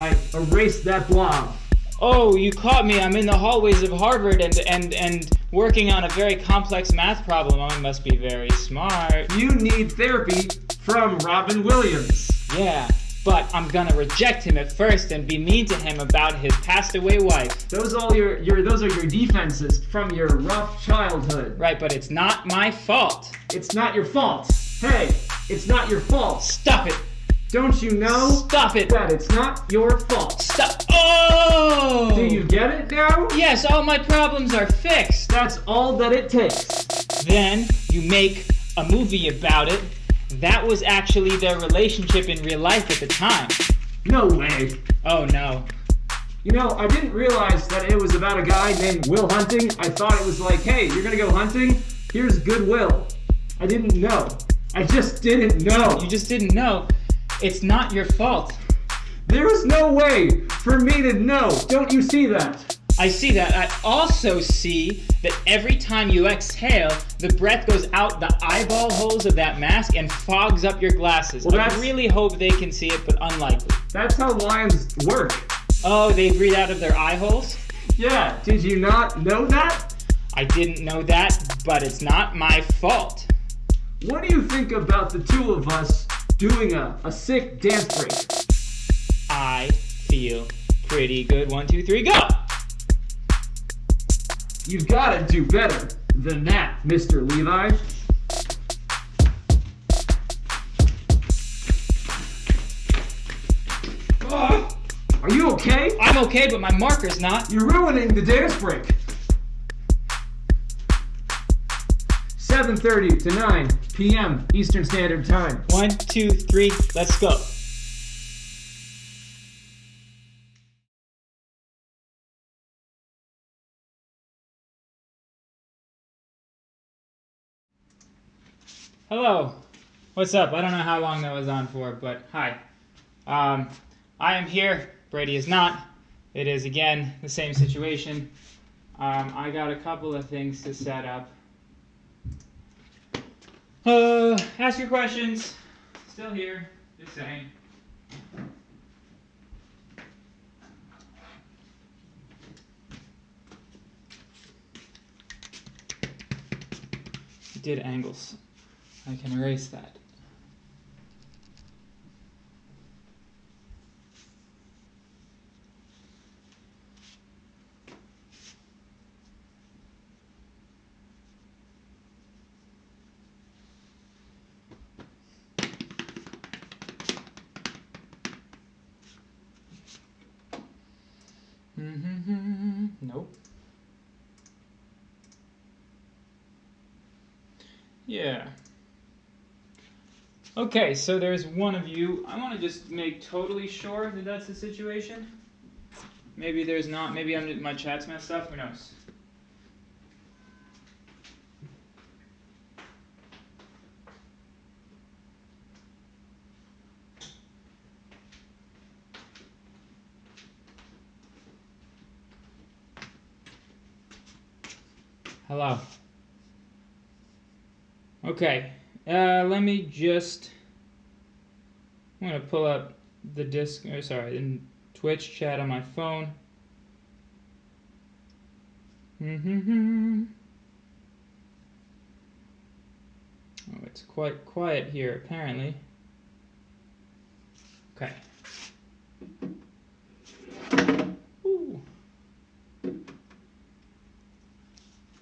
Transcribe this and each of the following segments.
I erased that blob. Oh, you caught me. I'm in the hallways of Harvard and working on a very complex math problem. Oh, I must be very smart. You need therapy from Robin Williams. Yeah, but I'm gonna reject him at first and be mean to him about his passed away wife. Those are your defenses from your rough childhood. Right, but it's not my fault. It's not your fault. Hey, it's not your fault. Stop it. Don't you know Stop it. that it's not your fault? Stop. Oh! Do you get it now? Yes, all my problems are fixed. That's all that it takes. Then you make a movie about it. That was actually their relationship in real life at the time. No way. Oh no. You know, I didn't realize that it was about a guy named Will Hunting. I thought it was like, hey, you're gonna go hunting? Here's Goodwill. I didn't know. I just didn't know. You just didn't know. It's not your fault. There is no way for me to know. Don't you see that? I see that. I also see that every time you exhale, the breath goes out the eyeball holes of that mask and fogs up your glasses. Well, I really hope they can see it, but unlikely. That's how lions work. Oh, they breathe out of their eye holes? Yeah, did you not know that? I didn't know that, but it's not my fault. What do you think about the two of us doing a sick dance break? I feel pretty good. 1, 2, 3, go! You've got to do better than that, Mr. Levi. Are you okay? I'm okay, but my marker's not. You're ruining the dance break. 7:30 to 9 p.m. Eastern Standard Time. 1, 2, 3, let's go. Hello. What's up? I don't know how long that was on for, but hi. I am here. Brady is not. It is, again, the same situation. I got a couple of things to set up. Ask your questions. Still here. Just saying. You did angles. I can erase that. Nope. Yeah. Okay, so there's one of you. I want to just make totally sure that that's the situation. Maybe there's not. Maybe my chat's messed up. Who knows? Hello. Okay. Let me just. I'm gonna pull up the the Twitch chat on my phone. Oh, it's quite quiet here, apparently. Okay. Ooh.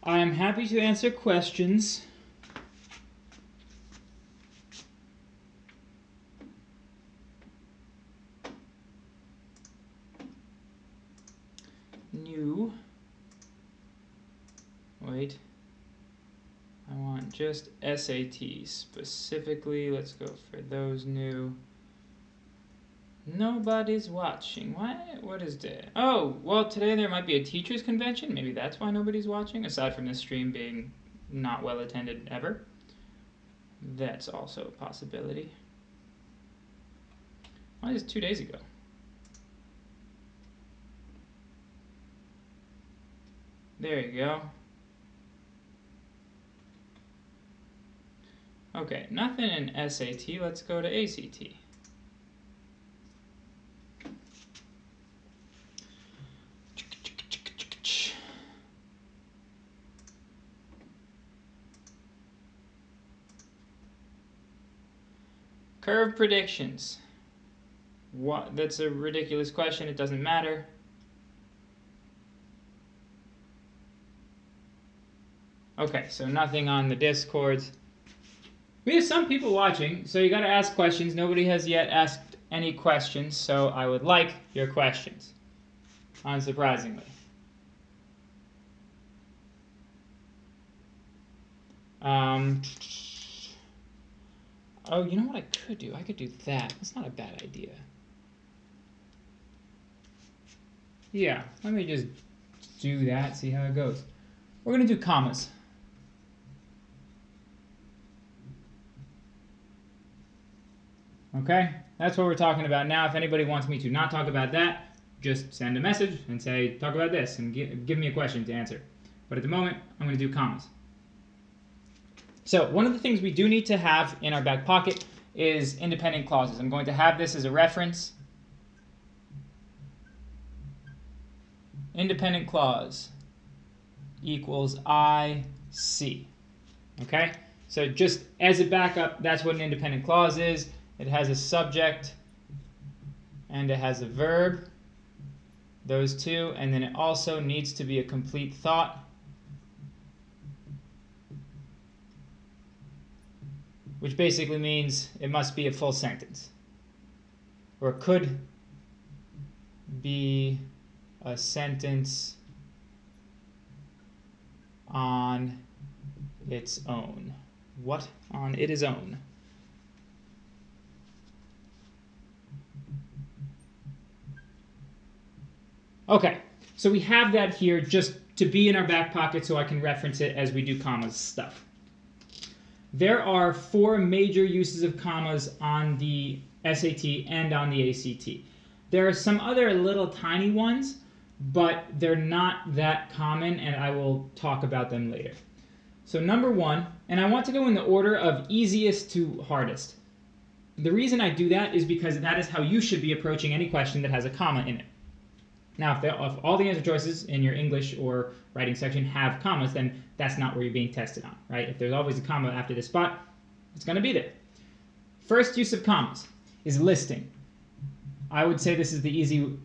I am happy to answer questions. New. Wait. I want just SATs specifically. Let's go for those new. Nobody's watching. What is that? Oh, well, today there might be a teachers' convention. Maybe that's why nobody's watching, aside from this stream being not well attended ever. That's also a possibility. Why is 2 days ago? There you go. Okay, nothing in SAT. Let's go to ACT. Curve predictions. What? That's a ridiculous question. It doesn't matter. Okay, so nothing on the Discords. We have some people watching, so you got to ask questions. Nobody has yet asked any questions, so I would like your questions. Unsurprisingly. Oh, you know what I could do? I could do that. That's not a bad idea. Yeah, let me just do that, see how it goes. We're going to do commas. Okay, that's what we're talking about now. If anybody wants me to not talk about that, just send a message and say, talk about this, and give me a question to answer. But at the moment, I'm going to do commas. So one of the things we do need to have in our back pocket is independent clauses. I'm going to have this as a reference. Independent clause equals IC. Okay? So just as a backup, that's what an independent clause is. It has a subject and it has a verb, those two, and then it also needs to be a complete thought, which basically means it must be a full sentence, or it could be a sentence on its own. What? On its own. Okay, so we have that here just to be in our back pocket so I can reference it as we do commas stuff. There are 4 major uses of commas on the SAT and on the ACT. There are some other little tiny ones, but they're not that common, and I will talk about them later. So number 1, and I want to go in the order of easiest to hardest. The reason I do that is because that is how you should be approaching any question that has a comma in it. Now, if all the answer choices in your English or writing section have commas, then that's not where you're being tested on, right? If there's always a comma after this spot, it's going to be there. First use of commas is listing. I would say this is the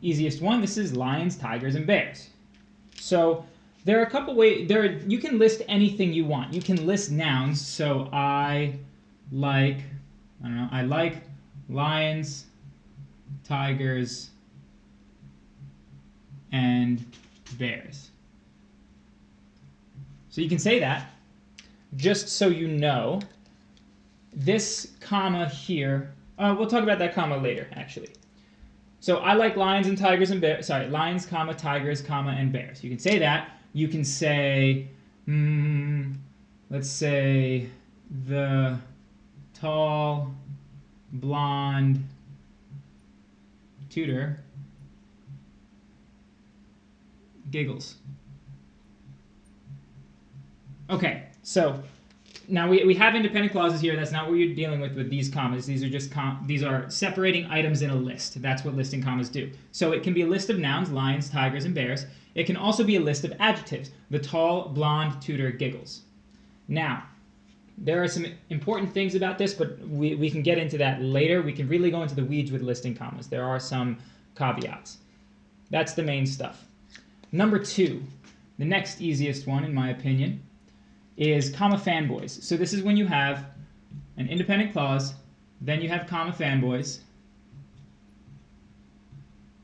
easiest one. This is lions, tigers, and bears. So there are a couple ways. You can list anything you want. You can list nouns. So I like lions, tigers, and bears. So you can say that. Just so you know, this comma here, we'll talk about that comma later, actually. So I like lions and tigers and bears. Sorry, lions, comma, tigers, comma, and bears. You can say that. You can say, let's say, the tall, blonde tutor giggles. Okay, so now we have independent clauses here. That's not what you're dealing with these commas. These are just these are separating items in a list. That's what listing commas do. So it can be a list of nouns, lions, tigers, and bears. It can also be a list of adjectives. The tall, blonde tutor giggles. Now, there are some important things about this, but we can get into that later. We can really go into the weeds with listing commas. There are some caveats. That's the main stuff. Number 2, the next easiest one, in my opinion, is comma fanboys. So this is when you have an independent clause, then you have comma fanboys,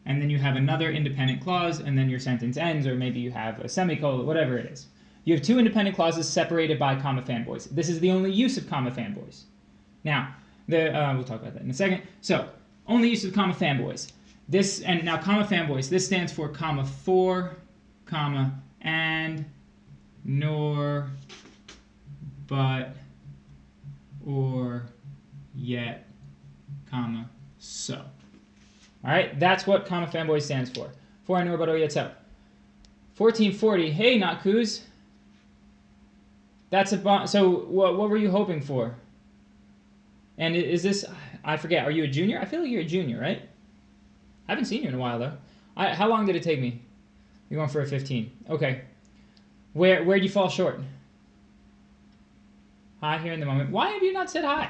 and then you have another independent clause, and then your sentence ends, or maybe you have a semicolon, whatever it is. You have 2 independent clauses separated by comma fanboys. This is the only use of comma fanboys. Now, we'll talk about that in a second. So, only use of comma fanboys. This, and now comma fanboys, this stands for comma for, comma, and, nor, but, or, yet, comma, so. All right, that's what comma fanboy stands for. For, nor, but, or, yet, so. 1440, hey, not coos. That's a so what were you hoping for? And is this, I forget, are you a junior? I feel like you're a junior, right? I haven't seen you in a while, though. How long did it take me? You're going for a 15. Okay. Where'd you fall short? Hi here in the moment. Why have you not said hi?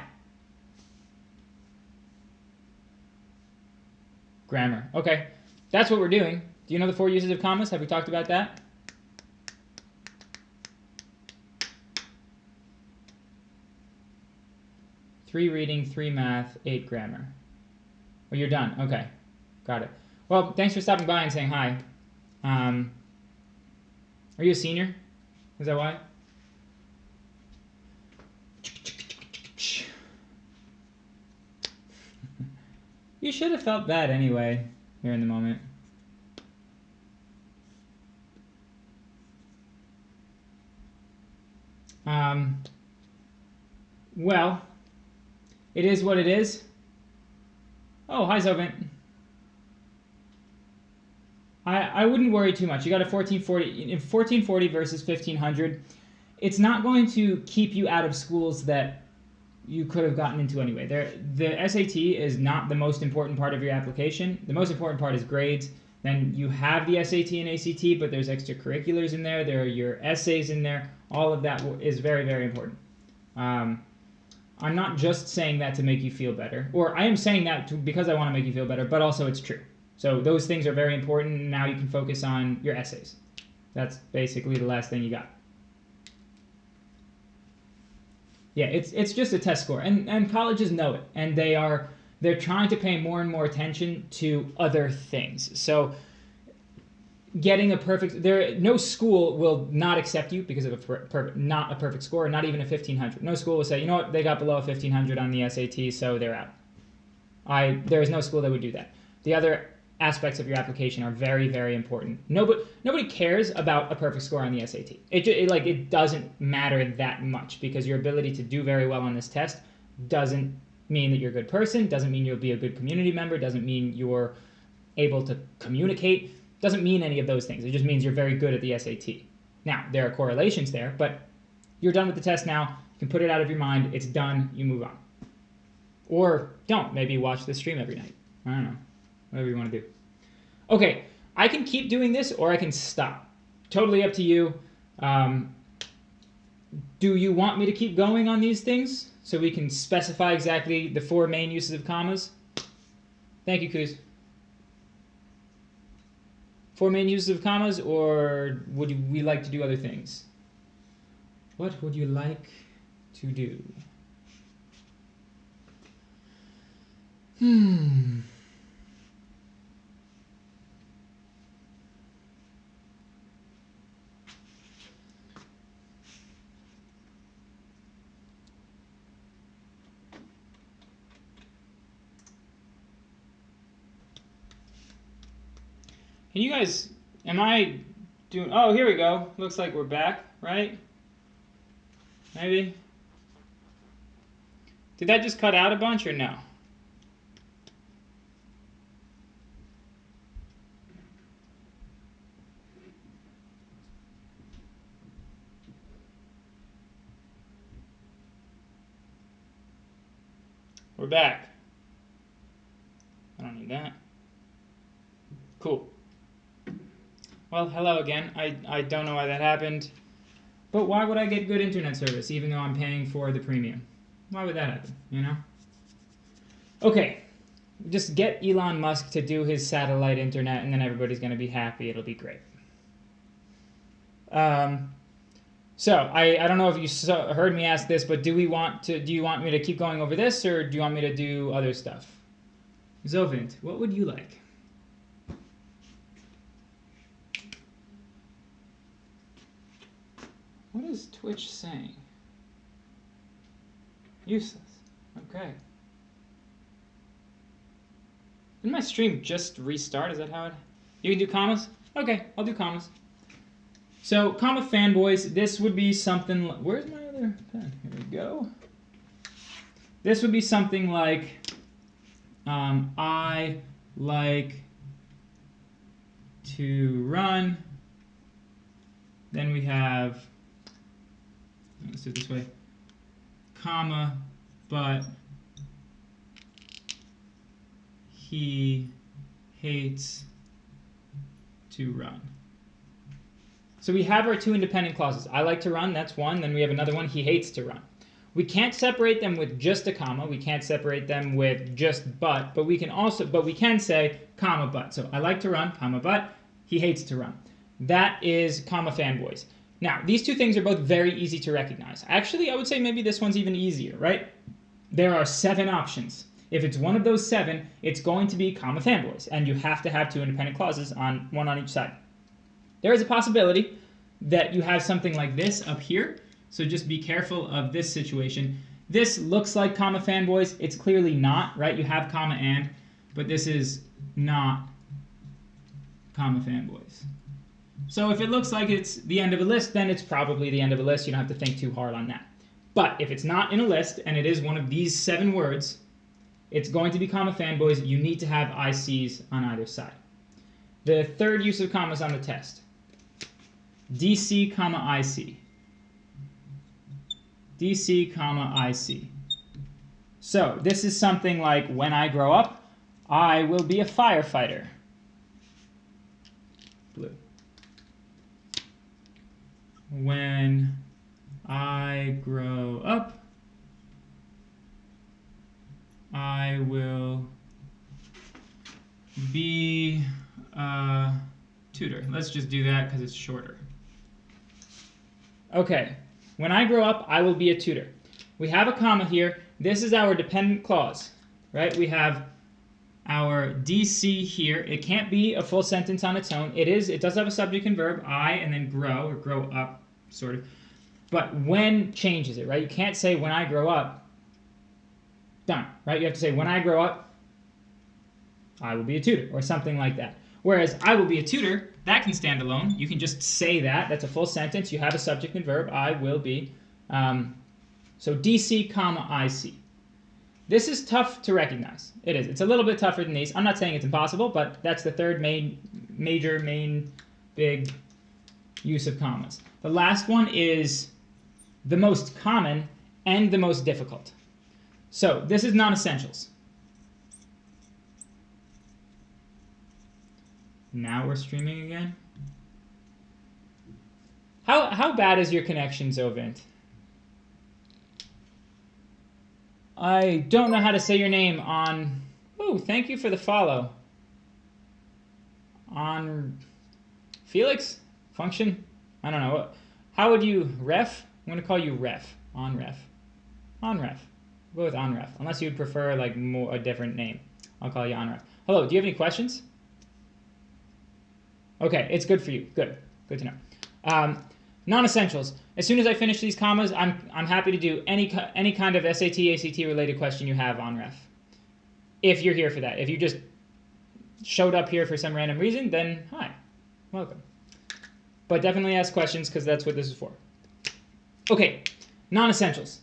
grammar. Okay, that's what we're doing. Do you know the 4 uses of commas? Have we talked about that? Three reading, 3 math, 8 grammar. Oh, you're done. Okay, got it. Well, thanks for stopping by and saying hi. Are you a senior? Is that why? You should have felt bad anyway, here in the moment. Well, it is what it is. Oh, hi, Zovent. I wouldn't worry too much. You got a 1440 versus 1500. It's not going to keep you out of schools that you could have gotten into anyway. The SAT is not the most important part of your application. The most important part is grades. Then you have the SAT and ACT, but there's extracurriculars in there. There are your essays in there. All of that is very, very important. I'm not just saying that to make you feel better, or I am saying that because I want to make you feel better, but also it's true. So those things are very important. Now you can focus on your essays. That's basically the last thing you got. Yeah, it's just a test score, and colleges know it, and they're trying to pay more and more attention to other things. So getting a perfect, no school will not accept you because of not a perfect score, not even a 1500. No school will say, you know what, they got below a 1500 on the SAT, so they're out. There is no school that would do that. The other aspects of your application are very, very important. Nobody cares about a perfect score on the SAT. It doesn't matter that much, because your ability to do very well on this test doesn't mean that you're a good person, doesn't mean you'll be a good community member, doesn't mean you're able to communicate, doesn't mean any of those things. It just means you're very good at the SAT. Now, there are correlations there, but you're done with the test now. You can put it out of your mind. It's done. You move on. Or don't. Maybe watch the stream every night. I don't know. Whatever you want to do. Okay, I can keep doing this or I can stop. Totally up to you. Do you want me to keep going on these things so we can specify exactly the 4 main uses of commas? Thank you, Kuz. 4 main uses of commas, or would we like to do other things? What would you like to do? Can you guys, am I doing, oh, here we go. Looks like we're back, right? Maybe. Did that just cut out a bunch or no? We're back. I don't need that. Cool. Well, hello again. I don't know why that happened. But why would I get good internet service even though I'm paying for the premium? Why would that happen, you know? Okay. Just get Elon Musk to do his satellite internet and then everybody's going to be happy. It'll be great. So, I don't know if you heard me ask this, but do you want me to keep going over this, or do you want me to do other stuff? Zovint, what would you like? What is Twitch saying? Useless. Okay. Didn't my stream just restart? Is that how it... You can do commas? Okay, I'll do commas. So, comma fanboys, this would be something... Where's my other pen? Here we go. This would be something like... I like to run. Then we have... Let's do it this way. Comma, but he hates to run. So we have our 2 independent clauses. I like to run, that's one. Then we have another one, he hates to run. We can't separate them with just a comma. We can't separate them with just but we can say comma but. So I like to run, comma but. He hates to run. That is comma fanboys. Now, these two things are both very easy to recognize. Actually, I would say maybe this one's even easier, right? There are 7 options. If it's one of those 7, it's going to be comma fanboys, and you have to have 2 independent clauses, one on each side. There is a possibility that you have something like this up here, so just be careful of this situation. This looks like comma fanboys. It's clearly not, right? You have comma and, but this is not comma fanboys. So if it looks like it's the end of a list, then it's probably the end of a list. You don't have to think too hard on that. But if it's not in a list and it is one of these 7 words, it's going to be comma fanboys. You need to have ICs on either side. The third use of commas on the test. DC, comma IC. DC, comma IC. So this is something like, when I grow up, I will be a firefighter. Blue. When I grow up, I will be a tutor. Let's just do that because it's shorter. Okay, when I grow up, I will be a tutor. We have a comma here. This is our dependent clause, right? We have our DC here. It can't be a full sentence on its own. It does have a subject and verb, I, and then grow, or grow up, sort of. But when changes it, right? You can't say when I grow up, done, right? You have to say when I grow up, I will be a tutor, or something like that. Whereas I will be a tutor, that can stand alone. You can just say that. That's a full sentence. You have a subject and verb, I will be. So DC, comma, IC. This is tough to recognize. It is. It's a little bit tougher than these. I'm not saying it's impossible, but that's the third major big use of commas. The last one is the most common and the most difficult. So this is non-essentials. Now we're streaming again. How bad is your connection, Zovint? I don't know how to say your name on... Oh, thank you for the follow. On Felix? Function? I don't know. How would you... Ref? I'm going to call you Ref. On Ref. On Ref. Go with on Ref. Unless you'd prefer like a different name. I'll call you on Ref. Hello, do you have any questions? Okay, it's good for you. Good. Good to know. Non-essentials. As soon as I finish these commas, I'm happy to do any kind of SAT, ACT related question you have on Ref. If you're here for that. If you just showed up here for some random reason, then hi, welcome. But definitely ask questions because that's what this is for. Okay, non-essentials.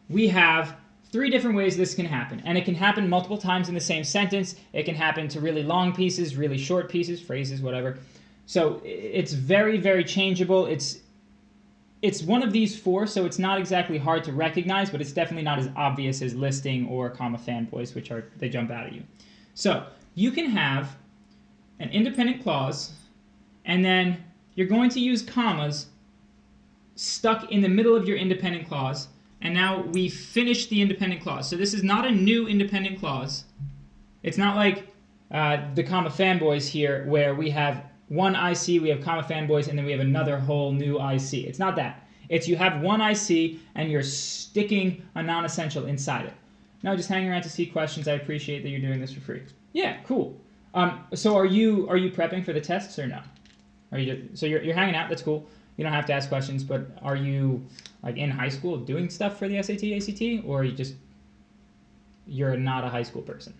We have 3 different ways this can happen, and it can happen multiple times in the same sentence. It can happen to really long pieces, really short pieces, phrases, whatever. So it's very, very changeable. It's one of these 4, so it's not exactly hard to recognize, but it's definitely not as obvious as listing or comma fanboys, which are, they jump out at you. So you can have an independent clause, and then you're going to use commas stuck in the middle of your independent clause, and now we finish the independent clause. So this is not a new independent clause. It's not like the comma fanboys here, where we have one IC, we have comma fanboys, and then we have another whole new IC. It's not that. It's you have one IC, and you're sticking a non-essential inside it. No, just hanging around to see questions. I appreciate that you're doing this for free. Yeah, cool. So are you prepping for the tests or no? So you're hanging out. That's cool. You don't have to ask questions, but are you like in high school doing stuff for the SAT, ACT, or you're not a high school person?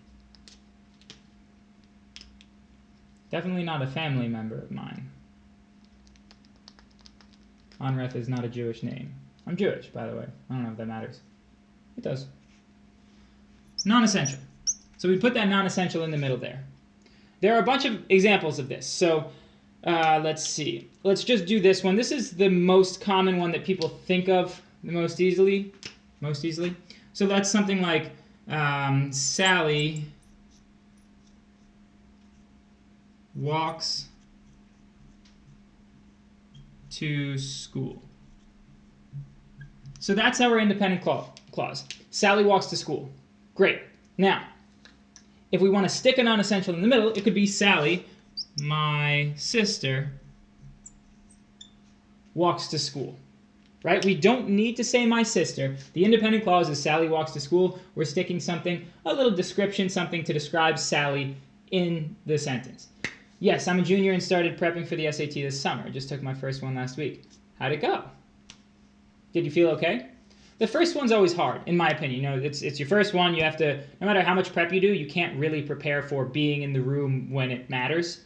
Definitely not a family member of mine. Onref is not a Jewish name. I'm Jewish, by the way. I don't know if that matters. It does. Non-essential. So we put that non-essential in the middle there. There are a bunch of examples of this. So let's see. Let's just do this one. This is the most common one that people think of the most easily. So that's something like Sally walks to school. So that's our independent clause. clause. Sally walks to school. Great. Now, if we want to stick a non-essential in the middle, it could be Sally, my sister, walks to school. Right? We don't need to say my sister. The independent clause is Sally walks to school. We're sticking something, a little description, something to describe Sally in the sentence. Yes, I'm a junior and started prepping for the SAT this summer. I just took my first one last week. How'd it go? Did you feel okay? The first one's always hard, in my opinion. You know, it's your first one. You have to, no matter how much prep you do, you can't really prepare for being in the room when it matters.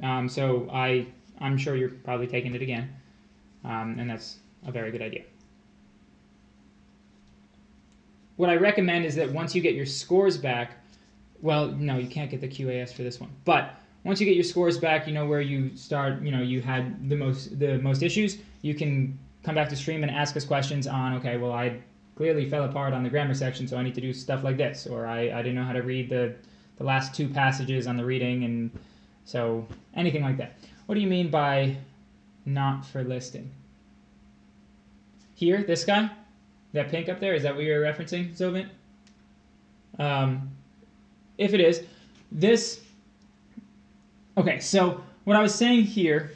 So I'm sure you're probably taking it again, and that's a very good idea. What I recommend is that once you get your scores back, well, no, you can't get the QAS for this one, but once you get your scores back, you know where you start, you know, you had the most issues, you can come back to stream and ask us questions on, okay, well, I clearly fell apart on the grammar section, so I need to do stuff like this, or I didn't know how to read the last 2 passages on the reading, and so anything like that. What do you mean by not for listing? Here, this guy, that pink up there, is that what you're referencing, Zovint? If it is, this, okay, so what I was saying here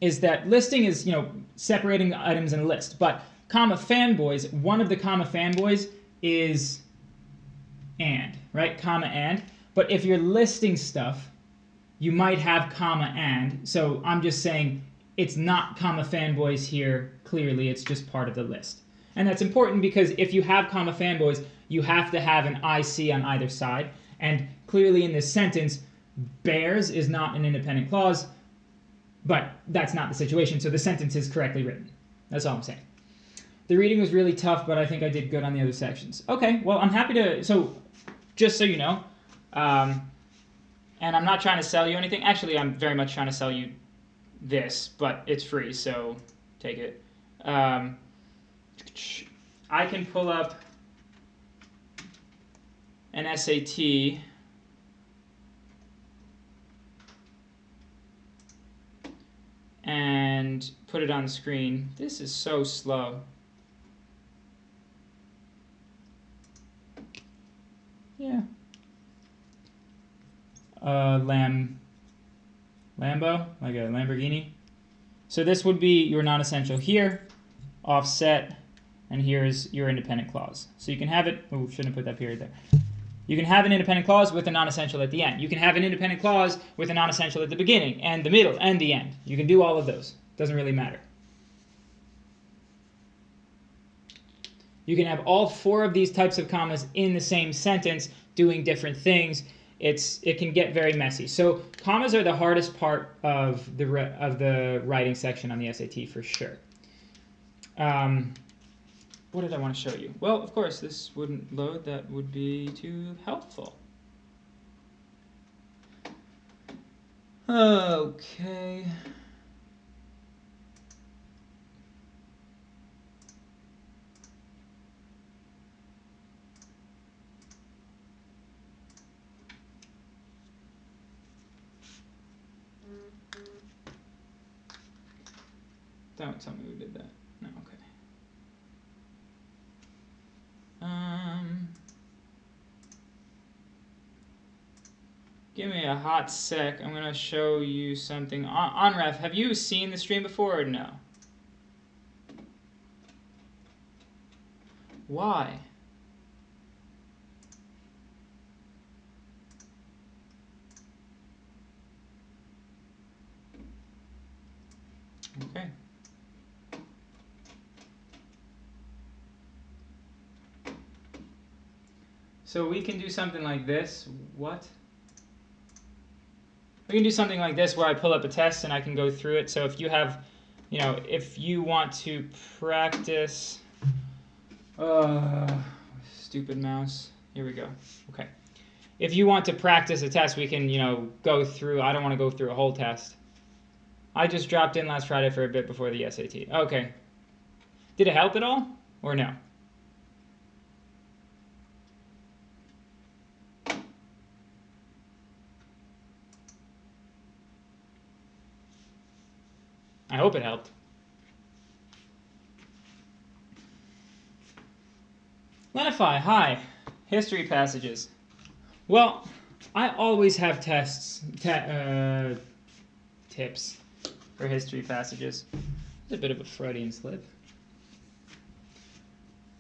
is that listing is, you know, separating the items in a list, but comma fanboys, one of the comma fanboys is and, right? Comma and. But if you're listing stuff, you might have comma and. So I'm just saying it's not comma fanboys here clearly, it's just part of the list. And that's important because if you have comma fanboys, you have to have an IC on either side. And clearly in this sentence, bears is not an independent clause, but that's not the situation, so the sentence is correctly written. That's all I'm saying. The reading was really tough, but I think I did good on the other sections. Okay, well, I'm happy to, so just so you know, and I'm not trying to sell you anything. Actually, I'm very much trying to sell you this, but it's free, so take it. I can pull up an SAT and put it on the screen. This is so slow. Yeah. Lambo, like a Lamborghini. So this would be your non-essential here, offset, and here's your independent clause. So you can have it, oh, shouldn't have put that period there. You can have an independent clause with a non-essential at the end. You can have an independent clause with a non-essential at the beginning, and the middle, and the end. You can do all of those. Doesn't really matter. You can have all 4 of these types of commas in the same sentence doing different things. It can get very messy. So commas are the hardest part of the writing section on the SAT for sure. What did I want to show you? Well, of course, this wouldn't load. That would be too helpful. Okay. Don't tell me we did that. No, okay. Give me a hot sec. I'm gonna show you something. Onref, have you seen the stream before or no? Why? Okay. So we can do something like this. What? We can do something like this where I pull up a test and I can go through it. So if you have, you know, if you want to practice, stupid mouse. Here we go. Okay. If you want to practice a test, we can, you know, go through. I don't want to go through a whole test. I just dropped in last Friday for a bit before the SAT. Okay. Did it help at all or no? I hope it helped. Lenify, hi. History passages. Well, I always have tips for history passages. It's a bit of a Freudian slip.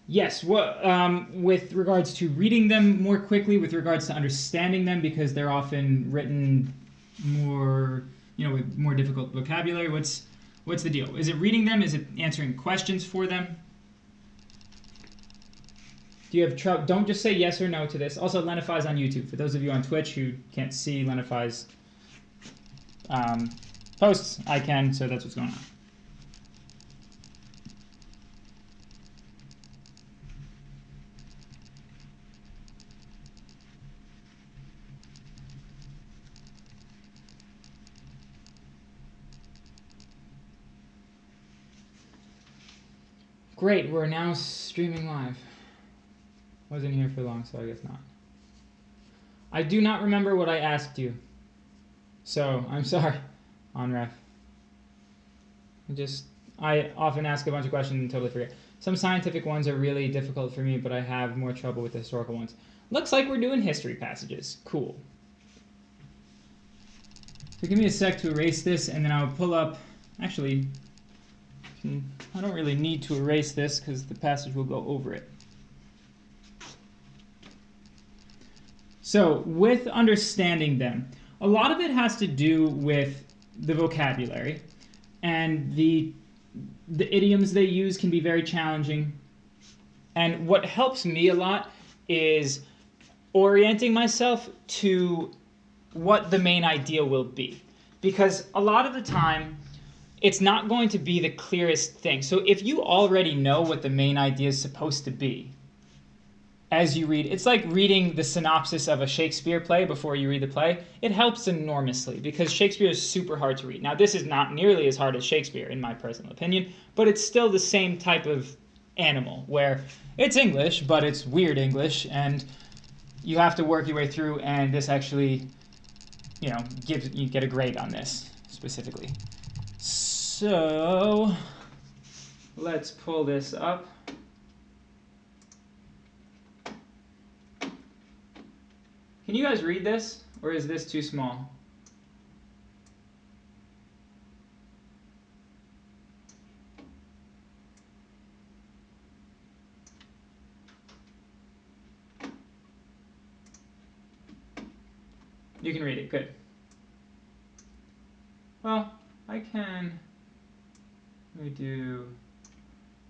Yes, with regards to reading them more quickly, with regards to understanding them, because they're often written more, with more difficult vocabulary. What's the deal? Is it reading them? Is it answering questions for them? Do you have trouble? Don't just say yes or no to this. Also, Lenify's on YouTube. For those of you on Twitch who can't see Lenify's posts, I can, so that's what's going on. Great, we're now streaming live. Wasn't here for long, so I guess not. I do not remember what I asked you, so I'm sorry, Onref. I often ask a bunch of questions and totally forget. Some scientific ones are really difficult for me, but I have more trouble with the historical ones. Looks like we're doing history passages. Cool. So give me a sec to erase this, and then I'll pull up... Actually, I don't really need to erase this because the passage will go over it. So with understanding them, a lot of it has to do with the vocabulary, and the idioms they use can be very challenging. And what helps me a lot is orienting myself to what the main idea will be. Because a lot of the time, it's not going to be the clearest thing. So if you already know what the main idea is supposed to be, as you read, it's like reading the synopsis of a Shakespeare play before you read the play. It helps enormously because Shakespeare is super hard to read. Now, this is not nearly as hard as Shakespeare, in my personal opinion, but it's still the same type of animal where it's English, but it's weird English, and you have to work your way through, and this actually, you get a grade on this specifically. So let's pull this up. Can you guys read this, or is this too small? You can read it, good. Well, I can. Let me do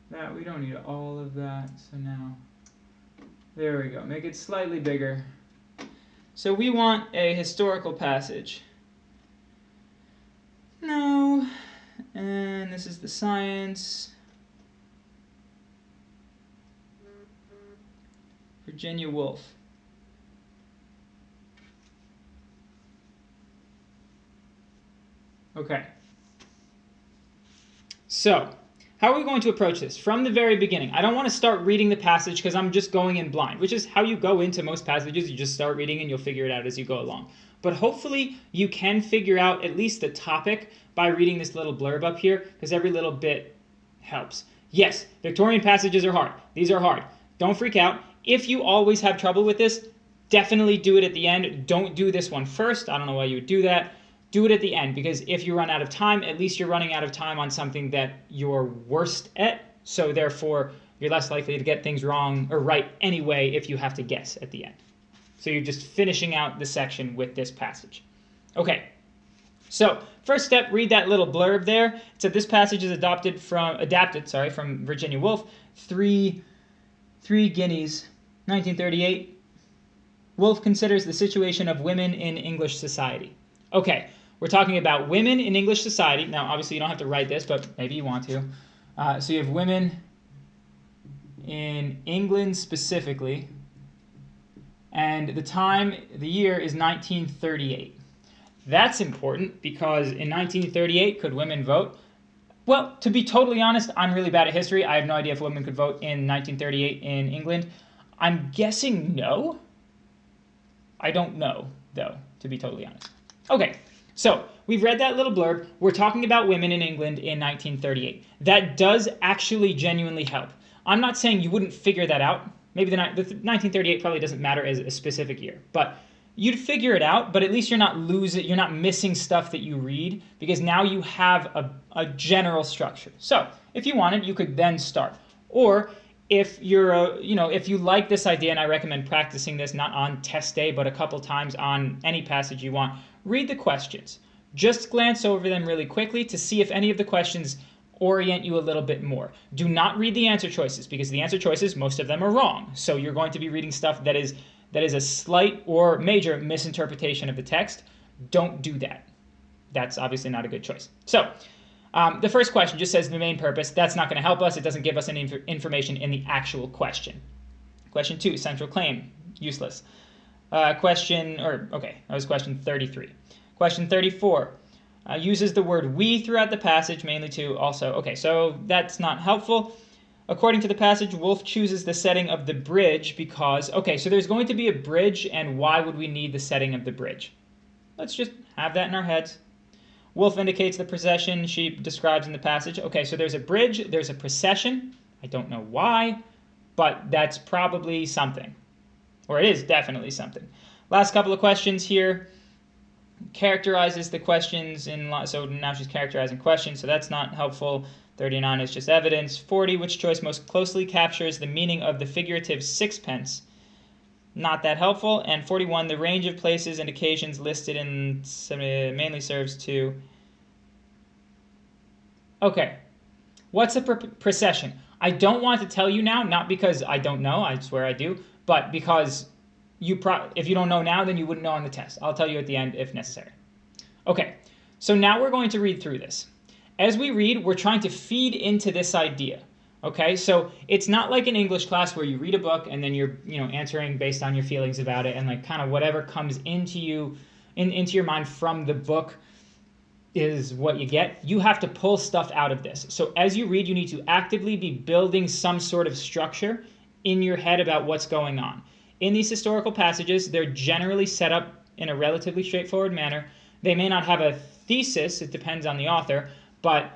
that. We don't need all of that, so now, there we go. Make it slightly bigger. So we want a historical passage. No. And this is the science. Virginia Woolf. Okay. So, how are we going to approach this? From the very beginning, I don't want to start reading the passage because I'm just going in blind, which is how you go into most passages. You just start reading and you'll figure it out as you go along. But hopefully you can figure out at least the topic by reading this little blurb up here, because every little bit helps. Yes, Victorian passages are hard. These are hard. Don't freak out. If you always have trouble with this, definitely do it at the end. Don't do this one first. I don't know why you would do that. Do it at the end, because if you run out of time, at least you're running out of time on something that you're worst at. So therefore, you're less likely to get things wrong or right anyway if you have to guess at the end. So you're just finishing out the section with this passage. Okay, so first step, read that little blurb there. It said this passage is adapted from Virginia Woolf, Three Guineas, 1938. Woolf considers the situation of women in English society. Okay, we're talking about women in English society. Now, obviously, you don't have to write this, but maybe you want to. So you have women in England specifically, and the year is 1938. That's important because in 1938, could women vote? Well, to be totally honest, I'm really bad at history. I have no idea if women could vote in 1938 in England. I'm guessing no. I don't know, though, to be totally honest. Okay, so we've read that little blurb. We're talking about women in England in 1938. That does actually genuinely help. I'm not saying you wouldn't figure that out. maybe the 1938 probably doesn't matter as a specific year, but you'd figure it out. But at least you're not missing stuff that you read, because now you have a general structure. So if you wanted, you could then start. Or if you're if you like this idea, and I recommend practicing this not on test day, but a couple times on any passage you want, read the questions. Just glance over them really quickly to see if any of the questions orient you a little bit more. Do not read the answer choices, because the answer choices, most of them are wrong. So you're going to be reading stuff that is a slight or major misinterpretation of the text. Don't do that. That's obviously not a good choice. So the first question just says the main purpose. That's not going to help us. It doesn't give us any information in the actual question. Question 2, central claim, useless. That was question 33. Question 34. Uses the word we throughout the passage, mainly to also. Okay, so that's not helpful. According to the passage, Woolf chooses the setting of the bridge because, so there's going to be a bridge, and why would we need the setting of the bridge? Let's just have that in our heads. Woolf indicates the procession she describes in the passage. Okay, so there's a bridge, there's a procession. I don't know why, but that's probably something. Or it is definitely something. Last couple of questions here. Characterizes the questions so now she's characterizing questions, so that's not helpful. 39 is just evidence. 40, which choice most closely captures the meaning of the figurative sixpence? Not that helpful. And 41, the range of places and occasions listed in mainly serves to. Okay, what's a procession? I don't want to tell you now, not because I don't know, I swear I do, but because if you don't know now, then you wouldn't know on the test. I'll tell you at the end if necessary. Okay, so now we're going to read through this. As we read, we're trying to feed into this idea. Okay, so it's not like an English class where you read a book and then you're answering based on your feelings about it, and like kind of whatever comes into you into your mind from the book is what you get. You have to pull stuff out of this. So as you read, you need to actively be building some sort of structure in your head about what's going on. In these historical passages, they're generally set up in a relatively straightforward manner. They may not have a thesis, it depends on the author,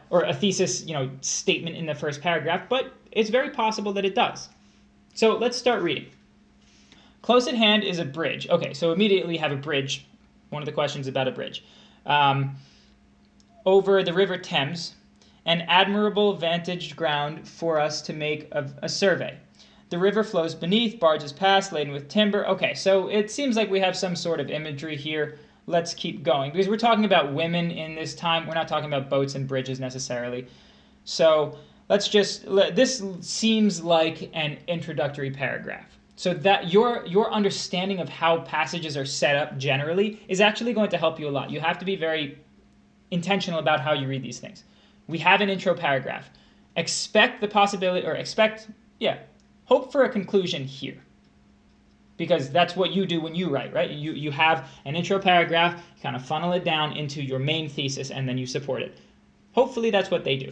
or a thesis, statement in the first paragraph, but it's very possible that it does. So let's start reading. Close at hand is a bridge. Okay, so immediately have a bridge. One of the questions about a bridge. Over the River Thames, an admirable vantage ground for us to make a survey. The river flows beneath, barges pass, laden with timber. Okay, so it seems like we have some sort of imagery here. Let's keep going, because we're talking about women in this time. We're not talking about boats and bridges necessarily. So this seems like an introductory paragraph. So that your understanding of how passages are set up generally is actually going to help you a lot. You have to be very intentional about how you read these things. We have an intro paragraph. Hope for a conclusion here, because that's what you do when you write, right? You have an intro paragraph, you kind of funnel it down into your main thesis, and then you support it. Hopefully that's what they do.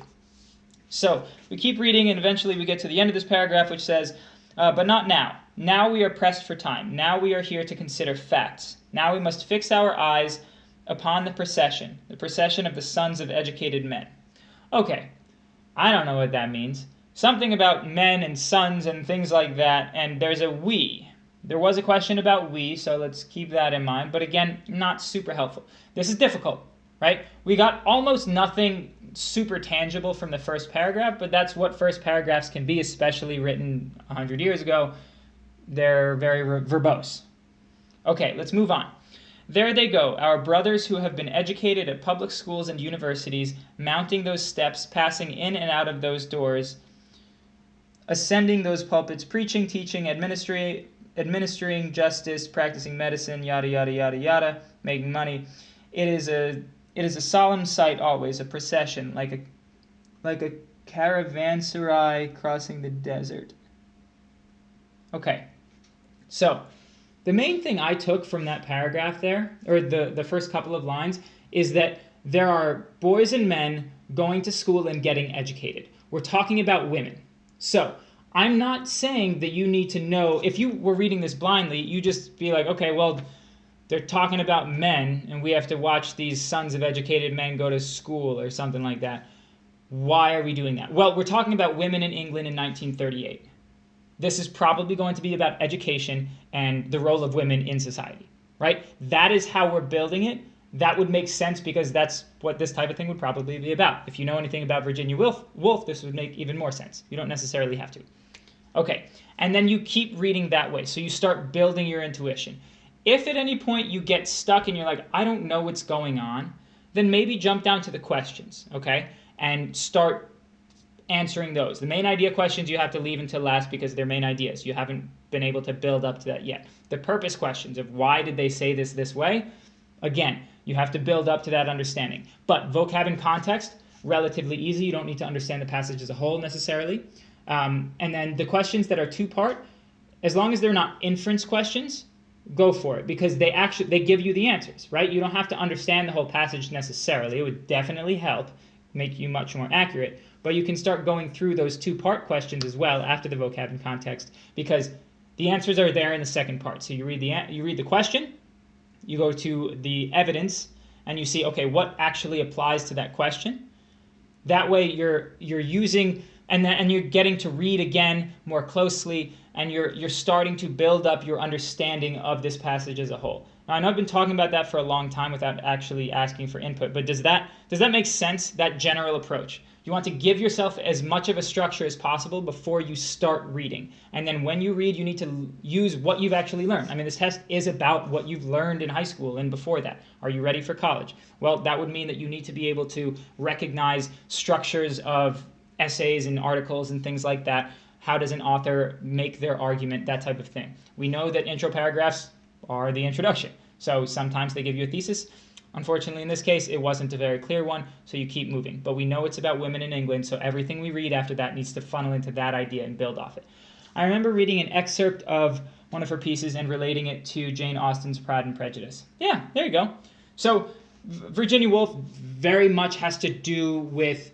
So we keep reading, and eventually we get to the end of this paragraph, which says, but not now. Now we are pressed for time. Now we are here to consider facts. Now we must fix our eyes upon the procession of the sons of educated men. Okay, I don't know what that means. Something about men and sons and things like that, and there's a we. There was a question about we, so let's keep that in mind, but again, not super helpful. This is difficult, right? We got almost nothing super tangible from the first paragraph, but that's what first paragraphs can be, especially written 100 years ago. They're very verbose. Okay, let's move on. There they go, our brothers who have been educated at public schools and universities, mounting those steps, passing in and out of those doors, ascending those pulpits, preaching, teaching, administering justice, practicing medicine, yada, yada, yada, yada, making money. It is a solemn sight always, a procession, like a caravanserai crossing the desert. Okay, so the main thing I took from that paragraph there, or the first couple of lines, is that there are boys and men going to school and getting educated. We're talking about women. So I'm not saying that you need to know, if you were reading this blindly, you just be like, okay, well, they're talking about men, and we have to watch these sons of educated men go to school or something like that. Why are we doing that? Well, we're talking about women in England in 1938. this is probably going to be about education and the role of women in society, right? That is how we're building it. That would make sense because that's what this type of thing would probably be about. If you know anything about Virginia Woolf, this would make even more sense. You don't necessarily have to. Okay, and then you keep reading that way. So you start building your intuition. If at any point you get stuck and you're like, I don't know what's going on, then maybe jump down to the questions, okay? And start answering those. The main idea questions you have to leave until last because they're main ideas. You haven't been able to build up to that yet. The purpose questions of why did they say this way, again, you have to build up to that understanding. But vocab and context, relatively easy. You don't need to understand the passage as a whole necessarily. And then the questions that are two-part, as long as they're not inference questions, go for it because they give you the answers, right? You don't have to understand the whole passage necessarily. It would definitely help make you much more accurate. But you can start going through those two-part questions as well after the vocab and context because the answers are there in the second part. So you read the question, you go to the evidence, and you see, okay, what actually applies to that question. That way you're using, and you're getting to read again more closely, and you're starting to build up your understanding of this passage as a whole. Now, I know I've been talking about that for a long time without actually asking for input, but does that make sense, that general approach? You want to give yourself as much of a structure as possible before you start reading. And then when you read, you need to use what you've actually learned. I mean, this test is about what you've learned in high school and before that. Are you ready for college? Well, that would mean that you need to be able to recognize structures of essays and articles and things like that. How does an author make their argument, that type of thing. We know that intro paragraphs are the introduction. So sometimes they give you a thesis. Unfortunately, in this case, it wasn't a very clear one, so you keep moving. But we know it's about women in England, so everything we read after that needs to funnel into that idea and build off it. I remember reading an excerpt of one of her pieces and relating it to Jane Austen's Pride and Prejudice. Yeah, there you go. So Virginia Woolf very much has to do with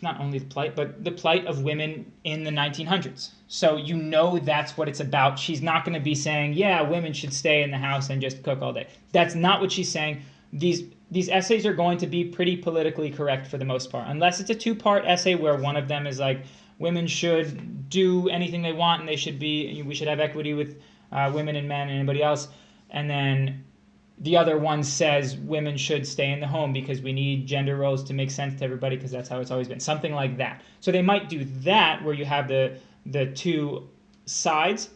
not only the plight, but the plight of women in the 1900s. So you know that's what it's about. She's not going to be saying, yeah, women should stay in the house and just cook all day. That's not what she's saying. These essays are going to be pretty politically correct for the most part, unless it's a two-part essay where one of them is like, women should do anything they want and we should have equity with women and men and anybody else. And then the other one says women should stay in the home because we need gender roles to make sense to everybody because that's how it's always been. Something like that. So they might do that where you have the two sides.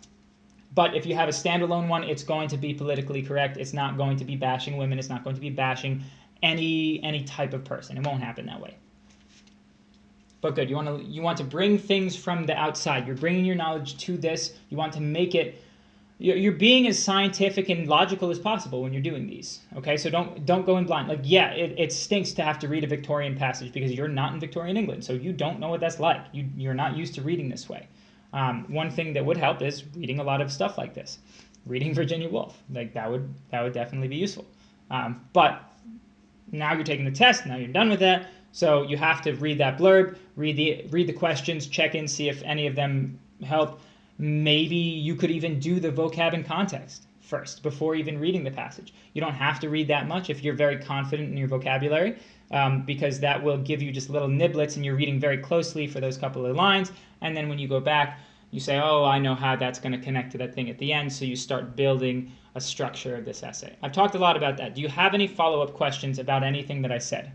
But if you have a standalone one, it's going to be politically correct. It's not going to be bashing women. It's not going to be bashing any type of person. It won't happen that way. But good. You want to bring things from the outside. You're bringing your knowledge to this. You want to make it. You're being as scientific and logical as possible when you're doing these. Okay, so don't go in blind. Like, yeah, it stinks to have to read a Victorian passage because you're not in Victorian England, so you don't know what that's like. You're not used to reading this way. One thing that would help is reading a lot of stuff like this, reading Virginia Woolf. Like that would definitely be useful. But now you're taking the test. Now you're done with that. So you have to read that blurb, read the questions, check in, see if any of them help. Maybe you could even do the vocab and context first before even reading the passage. You don't have to read that much if you're very confident in your vocabulary, because that will give you just little niblets and you're reading very closely for those couple of lines. And then when you go back, you say, oh, I know how that's going to connect to that thing at the end. So you start building a structure of this essay. I've talked a lot about that. Do you have any follow-up questions about anything that I said?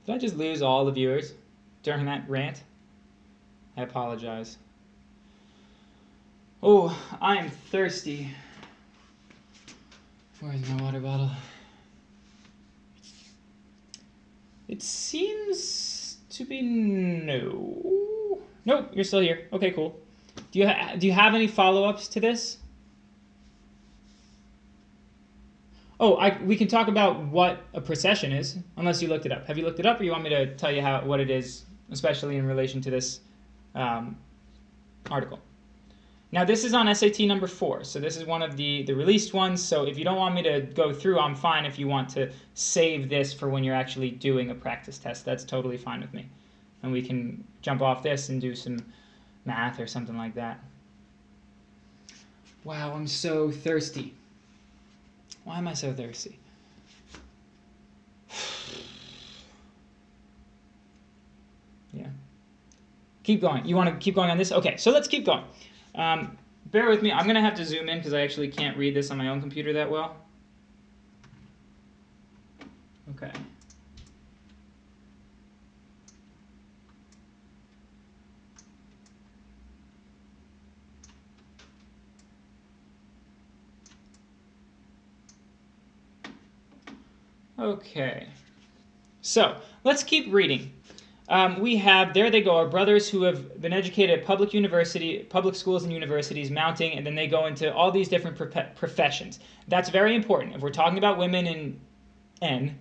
Did I just lose all the viewers during that rant? I apologize. Oh, I am thirsty. Where's my water bottle? It seems to be no. Nope, you're still here. Okay, cool. Do you have any follow-ups to this? Oh, we can talk about what a procession is, unless you looked it up. Have you looked it up, or you want me to tell you what it is, especially in relation to this article? Now, this is on SAT number 4, so this is one of the released ones. So if you don't want me to go through, I'm fine if you want to save this for when you're actually doing a practice test. That's totally fine with me. And we can jump off this and do some math or something like that. Wow, I'm so thirsty. Why am I so thirsty? Keep going. You want to keep going on this? Okay, so let's keep going. Bear with me. I'm going to have to zoom in because I actually can't read this on my own computer that well. Okay. Okay. So, let's keep reading. We have, there they go, our brothers who have been educated at public schools and universities, mounting, and then they go into all these different professions. That's very important. If we're talking about women in N,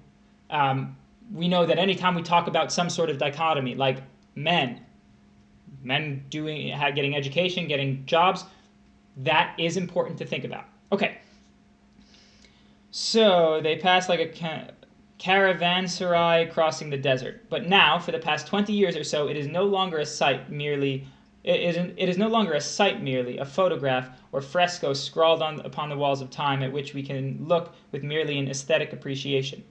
we know that anytime we talk about some sort of dichotomy, like men getting education, getting jobs, that is important to think about. Okay. So they pass like a caravanserai crossing the desert. But now, for the past 20 years or so, it is no longer a sight merely, a photograph or fresco scrawled upon the walls of time at which we can look with merely an aesthetic appreciation.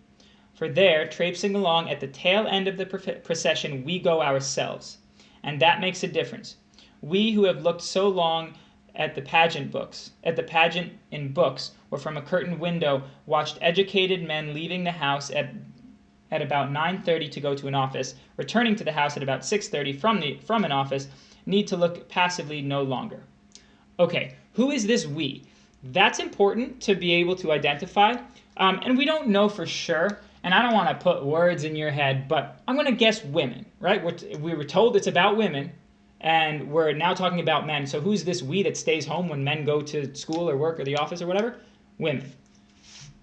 For there, traipsing along at the tail end of the procession, we go ourselves. And that makes a difference. We who have looked so long at the pageant in books, or from a curtained window, watched educated men leaving the house at about 9:30 to go to an office, returning to the house at about 6:30 from an office, need to look passively no longer. Okay, who is this we? That's important to be able to identify, and we don't know for sure, and I don't want to put words in your head, but I'm going to guess women, right? We were told it's about women, and we're now talking about men. So who's this we that stays home when men go to school or work or the office or whatever? Women.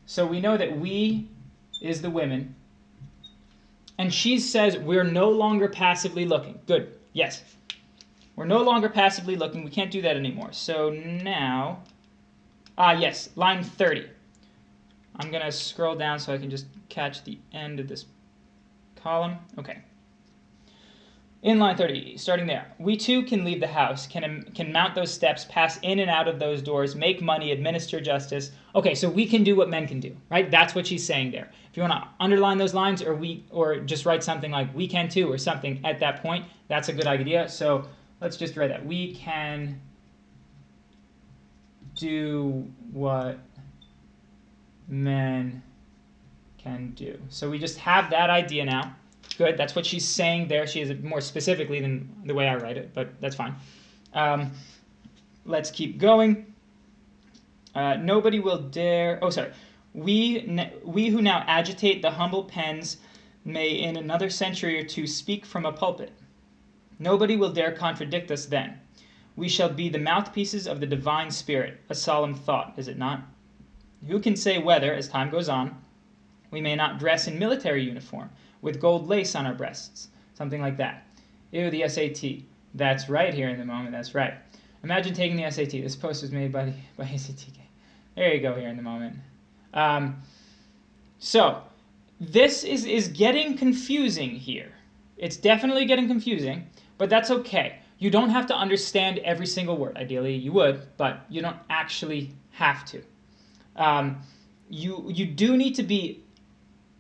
So we know that we is the women. And she says we're no longer passively looking. Good. Yes. We're no longer passively looking. We can't do that anymore. So now, yes, line 30. I'm going to scroll down so I can just catch the end of this column. Okay. In line 30, starting there, we too can leave the house, can mount those steps, pass in and out of those doors, make money, administer justice. Okay, so we can do what men can do, right? That's what she's saying there. If you want to underline those lines or just write something like we can too or something at that point, that's a good idea. So let's just write that. We can do what men can do. So we just have that idea now. Good, that's what she's saying there. She has it more specifically than the way I write it, but that's fine. Let's keep going. Nobody will dare... Oh, sorry. We who now agitate the humble pens may in another century or two speak from a pulpit. Nobody will dare contradict us then. We shall be the mouthpieces of the divine spirit, a solemn thought, is it not? Who can say whether, as time goes on, we may not dress in military uniform, with gold lace on our breasts, something like that. Ew, the SAT. That's right here in the moment, that's right. Imagine taking the SAT. This post was made by ACTK. There you go here in the moment. So, this is getting confusing here. It's definitely getting confusing, but that's okay. You don't have to understand every single word. Ideally, you would, but you don't actually have to. You do need to be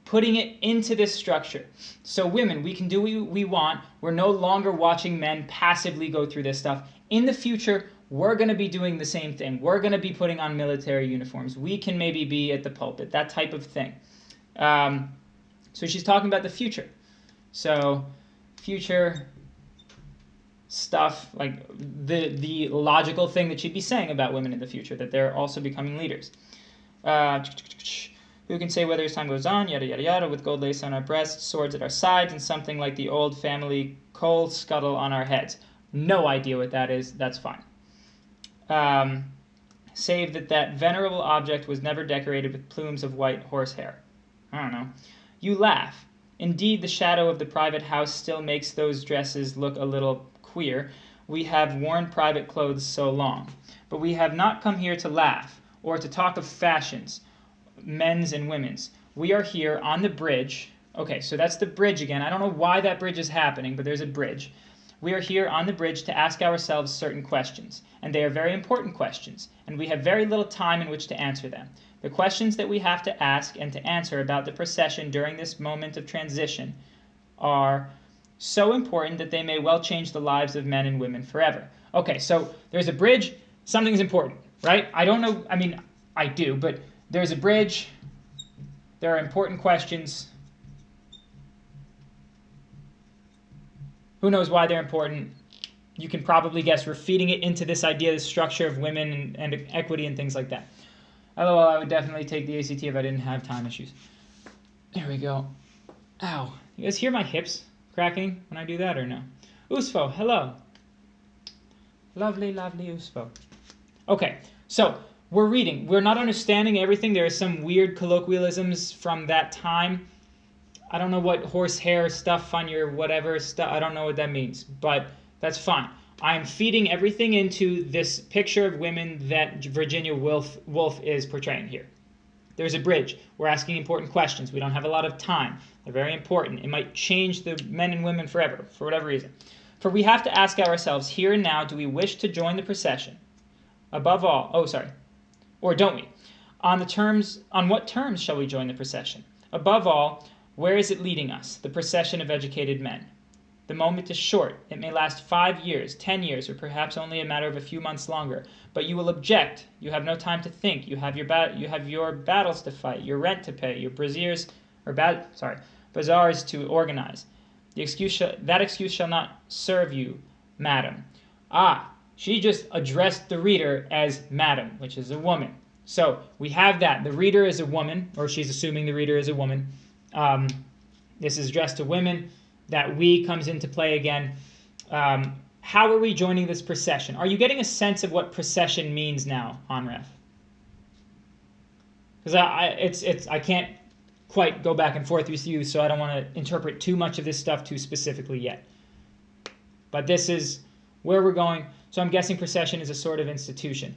putting it into this structure. So women, we can do what we want. We're no longer watching men passively go through this stuff. In the future, we're going to be doing the same thing. We're going to be putting on military uniforms. We can maybe be at the pulpit, that type of thing. So she's talking about the future. So future stuff, like the logical thing that she'd be saying about women in the future, that they're also becoming leaders. Who can say whether as time goes on, yada, yada, yada, with gold lace on our breasts, swords at our sides, and something like the old family coal scuttle on our heads. No idea what that is. That's fine. Save that venerable object was never decorated with plumes of white horsehair. I don't know. You laugh. Indeed, the shadow of the private house still makes those dresses look a little queer. We have worn private clothes so long. But we have not come here to laugh, or to talk of fashions, men's and women's. We are here on the bridge. Okay, so that's the bridge again. I don't know why that bridge is happening, but there's a bridge. We are here on the bridge to ask ourselves certain questions, and they are very important questions, and we have very little time in which to answer them. The questions that we have to ask and to answer about the procession during this moment of transition are so important that they may well change the lives of men and women forever. Okay, so there's a bridge, something's important, right? I don't know, I mean, I do, but there's a bridge, there are important questions. Who knows why they're important? You can probably guess. We're feeding it into this idea, this structure of women and equity and things like that. LOL, I would definitely take the ACT if I didn't have time issues. There we go. Ow. You guys hear my hips cracking when I do that or no? Usfo, hello. Lovely, lovely Usfo. Okay, so we're reading. We're not understanding everything. There are some weird colloquialisms from that time. I don't know what horsehair stuff on your whatever stuff. I don't know what that means, but that's fine. I am feeding everything into this picture of women that Virginia Woolf is portraying here. There's a bridge. We're asking important questions. We don't have a lot of time. They're very important. It might change the men and women forever, for whatever reason. For we have to ask ourselves, here and now, do we wish to join the procession? Above all, or don't we? On what terms shall we join the procession? Above all, where is it leading us, the procession of educated men? The moment is short. It may last 5 years, 10 years, or perhaps only a matter of a few months longer. But you will object. You have no time to think. You have your battles to fight, your rent to pay, your bazaars to organize. That excuse shall not serve you, madam. She just addressed the reader as madam, which is a woman. So we have that. The reader is a woman, or she's assuming the reader is a woman. This is addressed to women. That we comes into play again. How are we joining this procession? Are you getting a sense of what procession means now, Onref? Because I can't quite go back and forth with you, so I don't want to interpret too much of this stuff too specifically yet. But this is where we're going. So I'm guessing procession is a sort of institution.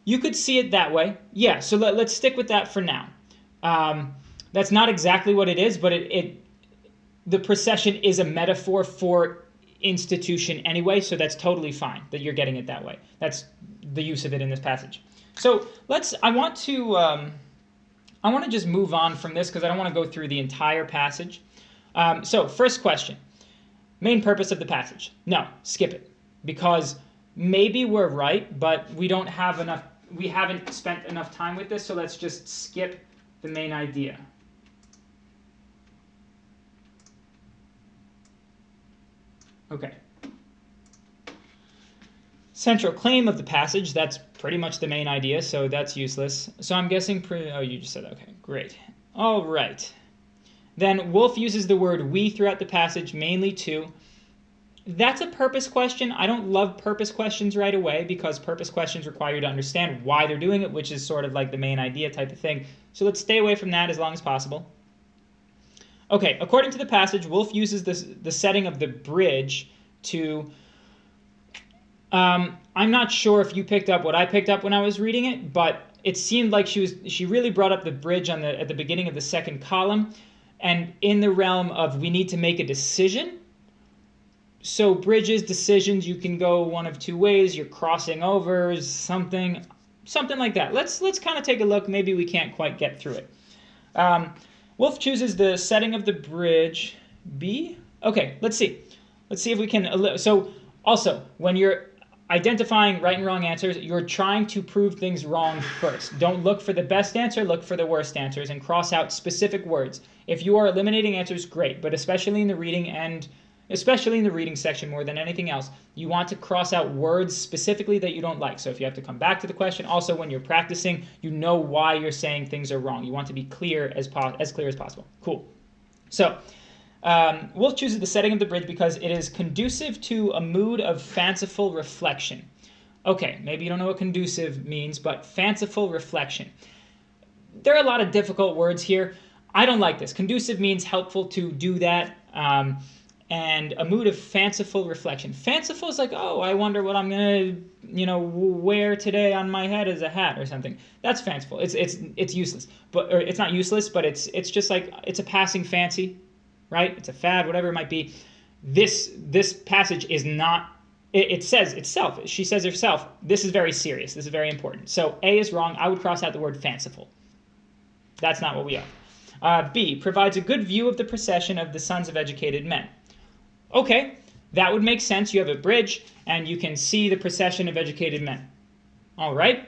You could see it that way. Yeah, so let's stick with that for now. That's not exactly what it is, but the procession is a metaphor for institution anyway, so that's totally fine that you're getting it that way. That's the use of it in this passage. So I want to just move on from this because I don't want to go through the entire passage. So first question, main purpose of the passage. No, skip it, because maybe we're right, but we haven't spent enough time with this, so let's just skip the main idea. Okay. Central claim of the passage, that's pretty much the main idea, so that's useless. So I'm guessing, you just said that, okay, great. All right. Then Woolf uses the word we throughout the passage, mainly to. That's a purpose question. I don't love purpose questions right away because purpose questions require you to understand why they're doing it, which is sort of like the main idea type of thing. So let's stay away from that as long as possible. Okay, according to the passage, Woolf uses the setting of the bridge to. I'm not sure if you picked up what I picked up when I was reading it, but it seemed like she really brought up the bridge at the beginning of the second column, and in the realm of we need to make a decision. So bridges, decisions, you can go one of two ways. You're crossing over something like that. Let's kind of take a look. Maybe we can't quite get through it. Woolf chooses the setting of the bridge, B. Okay, let's see. Let's see if we can. So also, when you're identifying right and wrong answers, you're trying to prove things wrong first. Don't look for the best answer, look for the worst answers and cross out specific words. If you are eliminating answers, great, but especially in the reading section more than anything else, you want to cross out words specifically that you don't like. So if you have to come back to the question, also when you're practicing, you know why you're saying things are wrong. You want to be clear as clear as possible. Cool. So Woolf chooses the setting of the bridge because it is conducive to a mood of fanciful reflection. Okay, maybe you don't know what conducive means, but fanciful reflection. There are a lot of difficult words here. I don't like this. Conducive means helpful to do that. And a mood of fanciful reflection. Fanciful is like, oh, I wonder what I'm gonna, wear today on my head as a hat or something. That's fanciful. It's useless, or it's not useless, but it's just like it's a passing fancy, right? It's a fad, whatever it might be. This passage is not. It says itself. She says herself. This is very serious. This is very important. So A is wrong. I would cross out the word fanciful. That's not what we are. B provides a good view of the procession of the sons of educated men. Okay, that would make sense. You have a bridge, and you can see the procession of educated men. All right.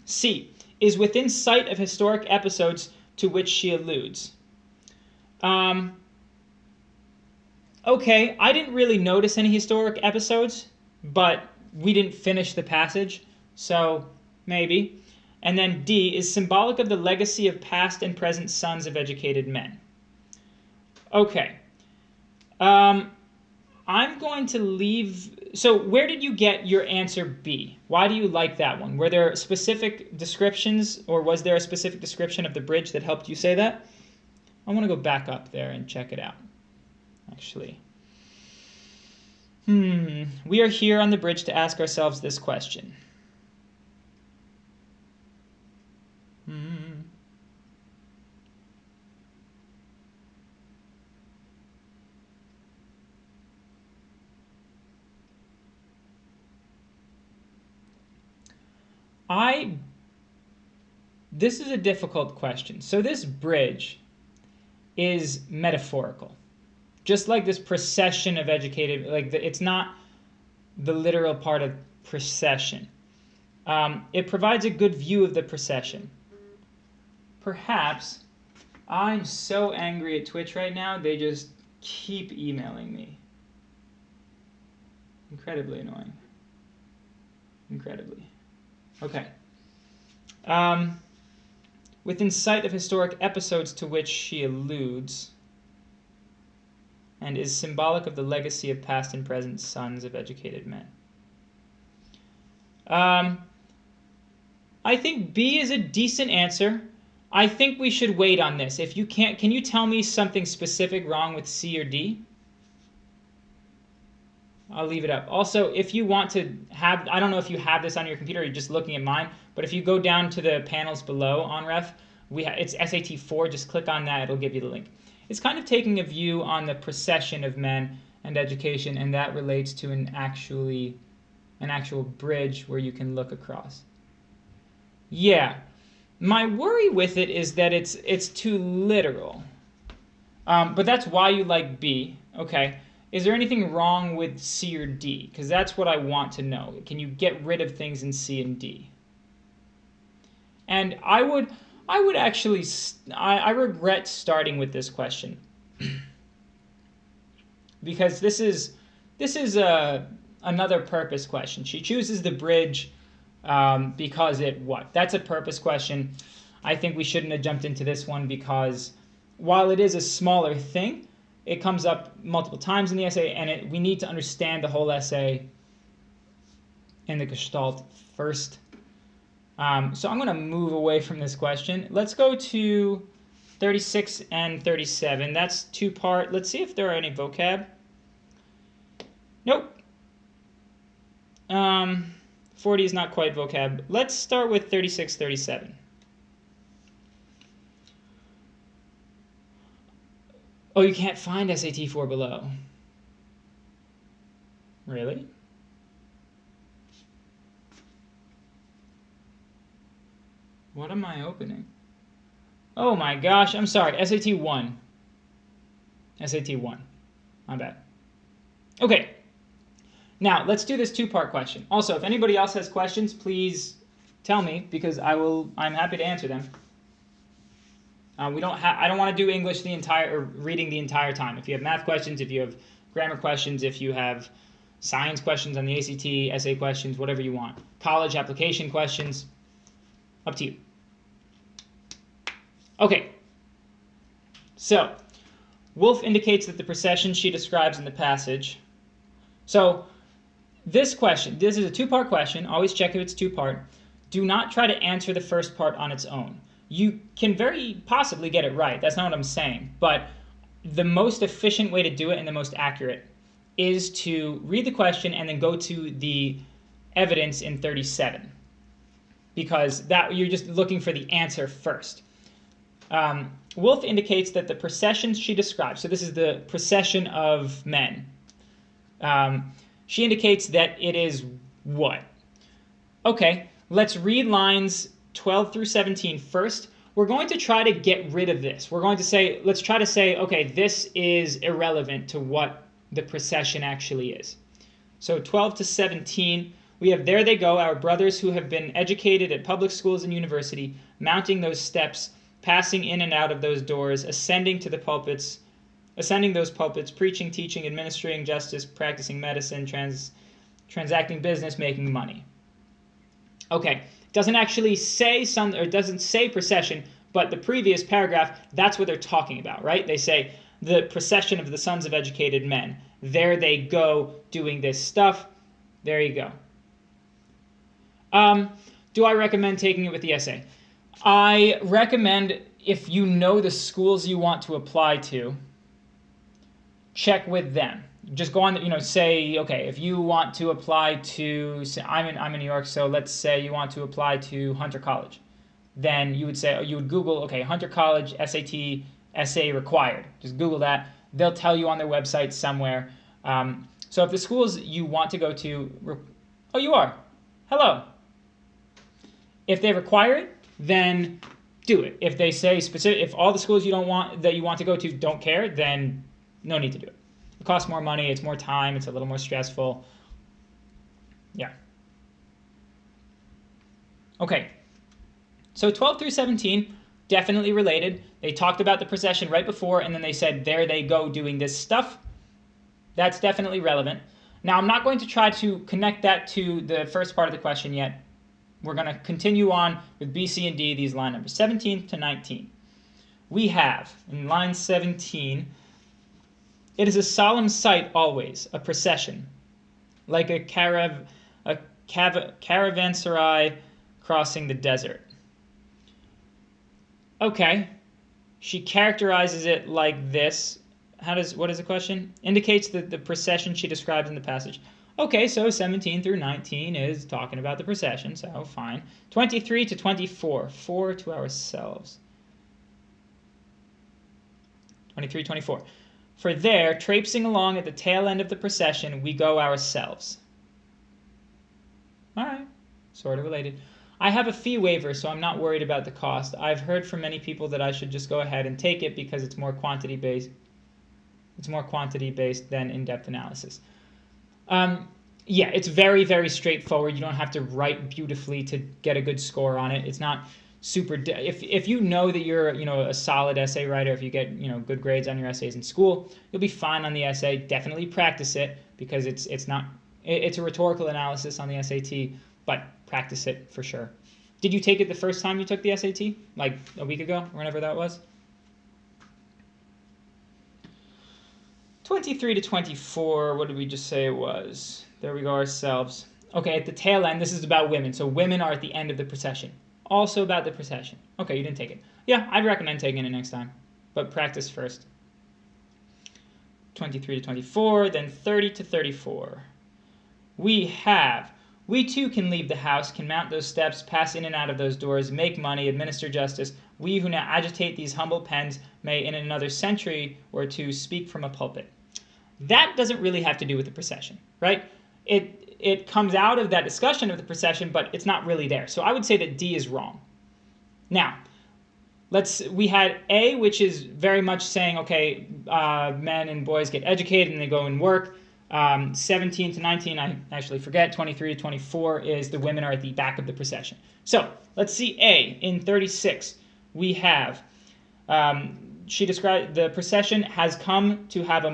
C, is within sight of historic episodes to which she alludes. Okay, I didn't really notice any historic episodes, but we didn't finish the passage, so maybe. And then D, is symbolic of the legacy of past and present sons of educated men. Okay. I'm going to leave. So where did you get your answer B? Why do you like that one? Were there specific descriptions, or was there a specific description of the bridge that helped you say that? I want to go back up there and check it out. Actually. We are here on the bridge to ask ourselves this question. This is a difficult question. So this bridge is metaphorical. Just like this procession of educated, it's not the literal part of procession. It provides a good view of the procession. Perhaps I'm so angry at Twitch right now, they just keep emailing me. Incredibly annoying. Incredibly. Okay. Within sight of historic episodes to which she alludes, and is symbolic of the legacy of past and present sons of educated men. I think B is a decent answer. I think we should wait on this. If you can't, can you tell me something specific wrong with C or D? I'll leave it up. Also, if you want to have, I don't know if you have this on your computer or you're just looking at mine, but if you go down to the panels below on Ref, it's SAT 4, just click on that, it'll give you the link. It's kind of taking a view on the procession of men and education, and that relates to an actual bridge where you can look across. Yeah, my worry with it is that it's too literal. But that's why you like B. Okay. Is there anything wrong with C or D? Because that's what I want to know. Can you get rid of things in C and D? And I would actually, I regret starting with this question because this is another purpose question. She chooses the bridge because that's a purpose question. I think we shouldn't have jumped into this one because while it is a smaller thing, it comes up multiple times in the essay, and we need to understand the whole essay in the Gestalt first. So I'm going to move away from this question. Let's go to 36 and 37. That's two-part. Let's see if there are any vocab. Nope. 40 is not quite vocab. Let's start with 36, 37. Oh, you can't find SAT 4 below. Really? What am I opening? Oh my gosh, I'm sorry. SAT 1. SAT 1. My bad. Okay. Now, let's do this two-part question. Also, if anybody else has questions, please tell me because I'm happy to answer them. I don't want to do English reading the entire time. If you have math questions, if you have grammar questions, if you have science questions on the ACT, essay questions, whatever you want. College application questions, up to you. Okay. So, Woolf indicates that the procession she describes in the passage. So, this is a two-part question. Always check if it's two-part. Do not try to answer the first part on its own. You can very possibly get it right. That's not what I'm saying. But the most efficient way to do it and the most accurate is to read the question and then go to the evidence in 37. Because you're just looking for the answer first. Woolf indicates that the processions she describes, so this is the procession of men. She indicates that it is what? Okay, let's read lines 12 through 17 first. We're going to try to get rid of this. Let's try to say, okay, this is irrelevant to what the procession actually is. So 12 to 17, we have there they go, our brothers who have been educated at public schools and university, mounting those steps, passing in and out of those doors, ascending those pulpits, preaching, teaching, administering justice, practicing medicine, transacting business, making money. Okay, doesn't actually say it doesn't say procession, but the previous paragraph, that's what they're talking about, right? They say the procession of the sons of educated men. There they go doing this stuff. There you go. Do I recommend taking it with the essay? I recommend, if you know the schools you want to apply to, check with them. Just go on, say, okay, if you want to apply to, say, I'm in New York, so let's say you want to apply to Hunter College. Then you would Google, okay, Hunter College, SAT, essay required. Just Google that. They'll tell you on their website somewhere. So if the schools you want to go to, oh, you are. Hello. If they require it, then do it. If they say if all the schools you want to go to don't care, then no need to do it. It costs more money, it's more time, it's a little more stressful. Yeah. Okay. So 12 through 17, definitely related. They talked about the procession right before, and then they said, there they go doing this stuff. That's definitely relevant. Now, I'm not going to try to connect that to the first part of the question yet. We're going to continue on with B, C, and D, these line numbers, 17 to 19. We have, in line 17, it is a solemn sight always, a procession, like a caravanserai crossing the desert. Okay, she characterizes it like this. What is the question? Indicates that the procession she describes in the passage. Okay, so 17 through 19 is talking about the procession, so fine. 23 to 24, 4 to ourselves. 23, 24. For there, traipsing along at the tail end of the procession, we go ourselves. All right, sort of related. I have a fee waiver, so I'm not worried about the cost. I've heard from many people that I should just go ahead and take it because it's more quantity-based. It's more quantity-based than in-depth analysis. Yeah, it's very, very straightforward. You don't have to write beautifully to get a good score on it. It's not super. If you know that you're a solid essay writer, if you get good grades on your essays in school, you'll be fine on the essay. Definitely practice it because it's a rhetorical analysis on the SAT, but practice it for sure. Did you take it the first time you took the SAT, like a week ago, or whenever that was? 23 to 24, what did we just say it was? There we go, ourselves. Okay, at the tail end, this is about women. So women are at the end of the procession. Also about the procession. Okay, you didn't take it. Yeah, I'd recommend taking it next time, but practice first. 23 to 24, then 30 to 34. We too can leave the house, can mount those steps, pass in and out of those doors, make money, administer justice. We who now agitate these humble pens may in another century or two speak from a pulpit. That doesn't really have to do with the procession, right? It comes out of that discussion of the procession, but it's not really there. So I would say that D is wrong. Now, we had A, which is very much saying, okay, men and boys get educated and they go and work. 17 to 19, I actually forget. 23 to 24 is the women are at the back of the procession. So let's see A. In 36, we have, she described the procession has come to have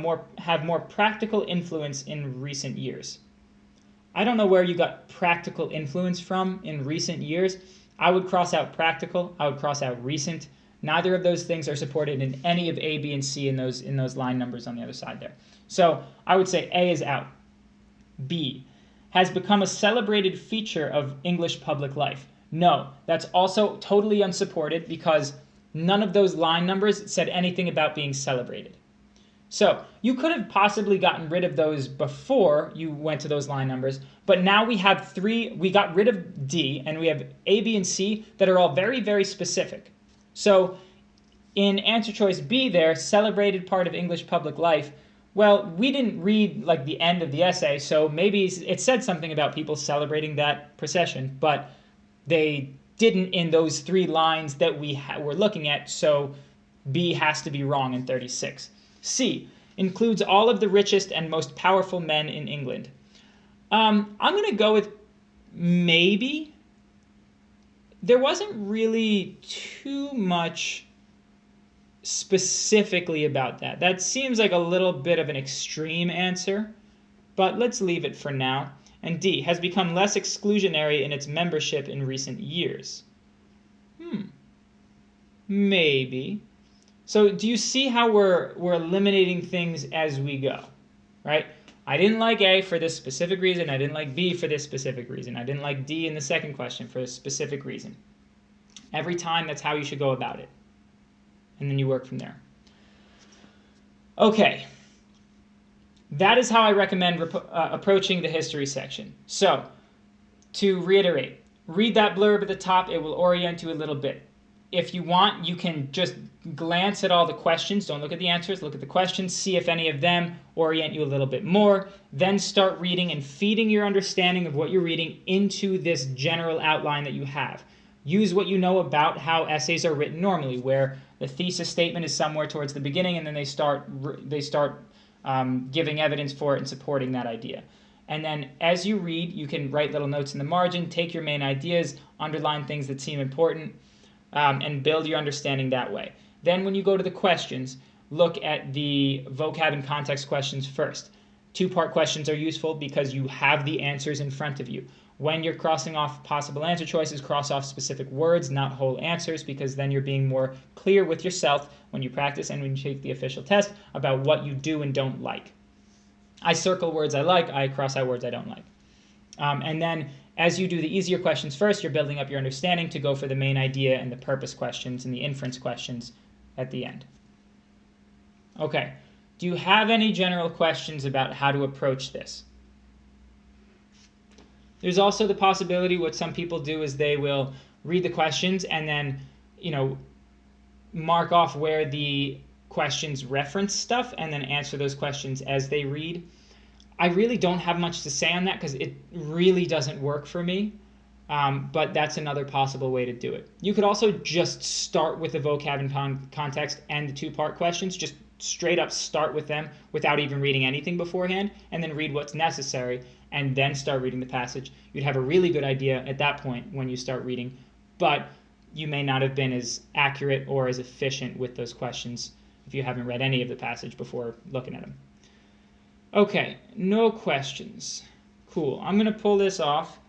more practical influence in recent years. I don't know where you got practical influence from in recent years. I would cross out practical. I would cross out recent. Neither of those things are supported in any of A, B, and C in those line numbers on the other side there. So I would say A is out. B, has become a celebrated feature of English public life. No, that's also totally unsupported because none of those line numbers said anything about being celebrated. So you could have possibly gotten rid of those before you went to those line numbers, but now we have three. We got rid of D, and we have A, B, and C that are all very, very specific. So in answer choice B there, celebrated part of English public life, well, we didn't read like the end of the essay, so maybe it said something about people celebrating that procession, but they didn't in those three lines that we were looking at, so B has to be wrong in 36. C, includes all of the richest and most powerful men in England. I'm going to go with maybe. There wasn't really too much specifically about that. That seems like a little bit of an extreme answer, but let's leave it for now. And D, has become less exclusionary in its membership in recent years. Maybe. So do you see how we're eliminating things as we go, right? I didn't like A for this specific reason. I didn't like B for this specific reason. I didn't like D in the second question for a specific reason. Every time, that's how you should go about it. And then you work from there. Okay. That is how I recommend approaching the history section. So, to reiterate, read that blurb at the top. It will orient you a little bit. If you want, you can just glance at all the questions. Don't look at the answers. Look at the questions. See if any of them orient you a little bit more. Then start reading and feeding your understanding of what you're reading into this general outline that you have. Use what you know about how essays are written normally, where the thesis statement is somewhere towards the beginning, and then they start giving evidence for it and supporting that idea. And then as you read, you can write little notes in the margin, take your main ideas, underline things that seem important, and build your understanding that way. Then when you go to the questions, look at the vocab and context questions first. Two-part questions are useful because you have the answers in front of you. When you're crossing off possible answer choices, cross off specific words, not whole answers, because then you're being more clear with yourself when you practice and when you take the official test about what you do and don't like. I circle words I like, I cross out words I don't like. And then as you do the easier questions first, you're building up your understanding to go for the main idea and the purpose questions and the inference questions at the end. Okay, do you have any general questions about how to approach this? There's also the possibility what some people do is they will read the questions and then, mark off where the questions reference stuff and then answer those questions as they read. I really don't have much to say on that because it really doesn't work for me, but that's another possible way to do it. You could also just start with the vocab and context and the two-part questions, just straight up start with them without even reading anything beforehand, and then read what's necessary, and then start reading the passage. You'd have a really good idea at that point when you start reading, but you may not have been as accurate or as efficient with those questions if you haven't read any of the passage before looking at them. Okay, no questions. Cool, I'm going to pull this off.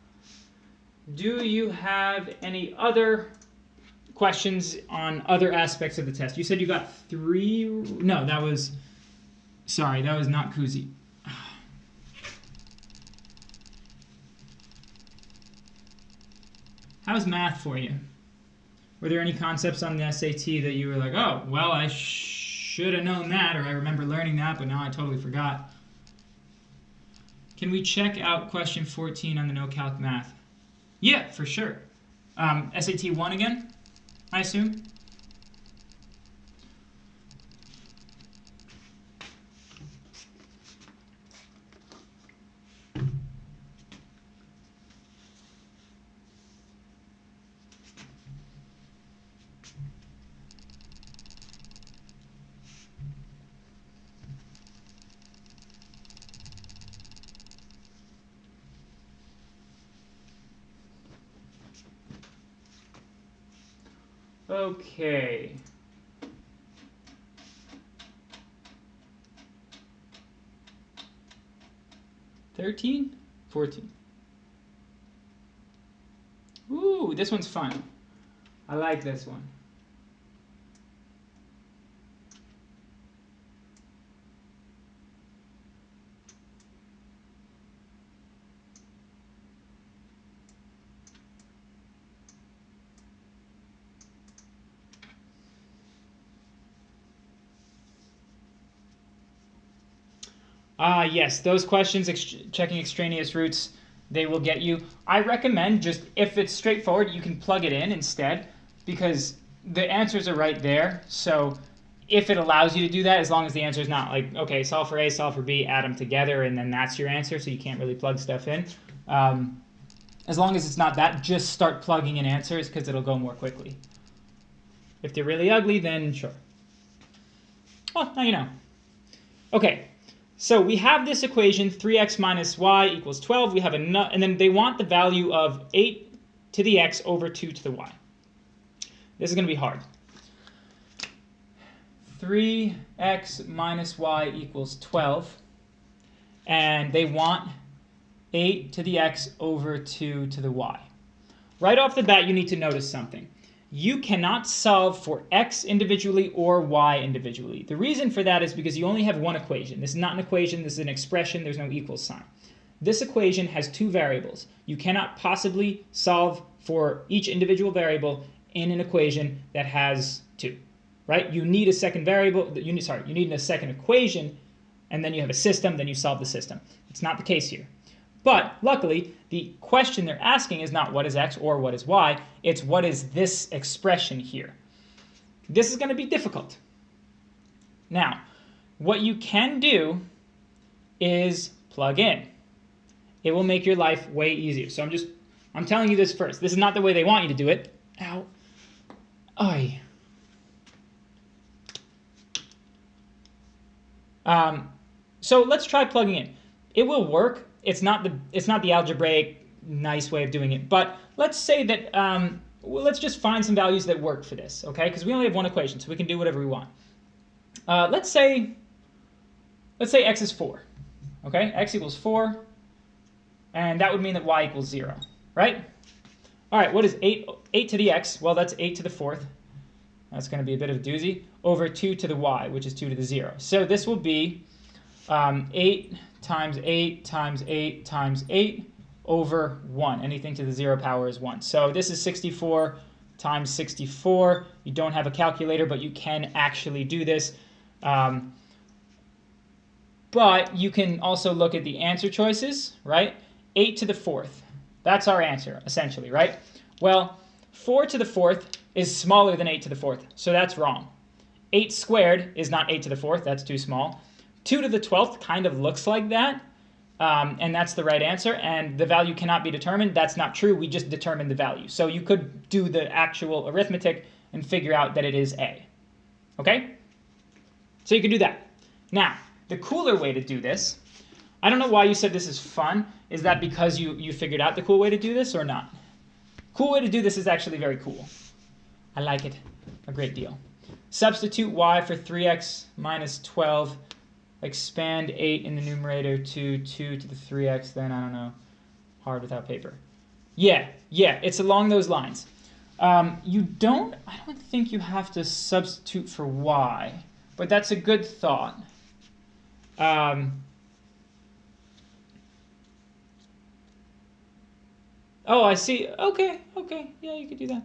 Do you have any other questions on other aspects of the test? You said you got 3. No, that was not Kuzi. How's math for you? Were there any concepts on the SAT that you were like, oh, well, I should have known that, or I remember learning that, but now I totally forgot? Can we check out question 14 on the no-calc math? Yeah, for sure. SAT 1 again, I assume? Okay. $13? $14. Ooh, this one's fun. I like this one. Yes, those questions, checking extraneous roots, they will get you. I recommend just, if it's straightforward, you can plug it in instead, because the answers are right there. So if it allows you to do that, as long as the answer is not like, okay, solve for A, solve for B, add them together, and then that's your answer, so you can't really plug stuff in. As long as it's not that, just start plugging in answers, because it'll go more quickly. If they're really ugly, then sure. Well, now you know. Okay, so we have this equation, 3x minus y equals 12. We have and then they want the value of 8 to the x over 2 to the y. This is going to be hard. 3x minus y equals 12. And they want 8 to the x over 2 to the y. Right off the bat, you need to notice something. You cannot solve for x individually or y individually. The reason for that is because you only have one equation. This is not an equation, this is an expression, there's no equal sign. This equation has two variables. You cannot possibly solve for each individual variable in an equation that has two, right? You need a second variable, you need a second equation, and then you have a system, then you solve the system. It's not the case here. But luckily, the question they're asking is not what is x or what is y, it's what is this expression here. This is going to be difficult. Now, what you can do is plug in. It will make your life way easier. So I'm telling you this first. This is not the way they want you to do it. Ow. Oy. So let's try plugging in. It will work. It's not the algebraic nice way of doing it, but let's say that let's just find some values that work for this, okay? Because we only have one equation, so we can do whatever we want. Let's say x is 4, okay? X equals 4, and that would mean that y equals 0, right? All right, what is 8 to the x? Well, that's 8 to the 4th. That's going to be a bit of a doozy. Over 2 to the y, which is 2 to the 0. So this will be 8 times 8 times 8 times 8 over 1. Anything to the 0 power is 1. So this is 64 times 64. You don't have a calculator, but you can actually do this. But you can also look at the answer choices, right? 8 to the 4th. That's our answer, essentially, right? Well, 4 to the 4th is smaller than 8 to the 4th, so that's wrong. 8 squared is not 8 to the 4th. That's too small. 2 to the 12th kind of looks like that, and that's the right answer, and the value cannot be determined. That's not true. We just determined the value. So you could do the actual arithmetic and figure out that it is A. Okay? So you can do that. Now, the cooler way to do this, I don't know why you said this is fun. Is that because you figured out the cool way to do this or not? Cool way to do this is actually very cool. I like it a great deal. Substitute y for 3x minus 12. Expand 8 in the numerator to 2 to the 3x, then, I don't know, hard without paper. Yeah, it's along those lines. I don't think you have to substitute for y, but that's a good thought. Oh, I see. Okay, yeah, you could do that.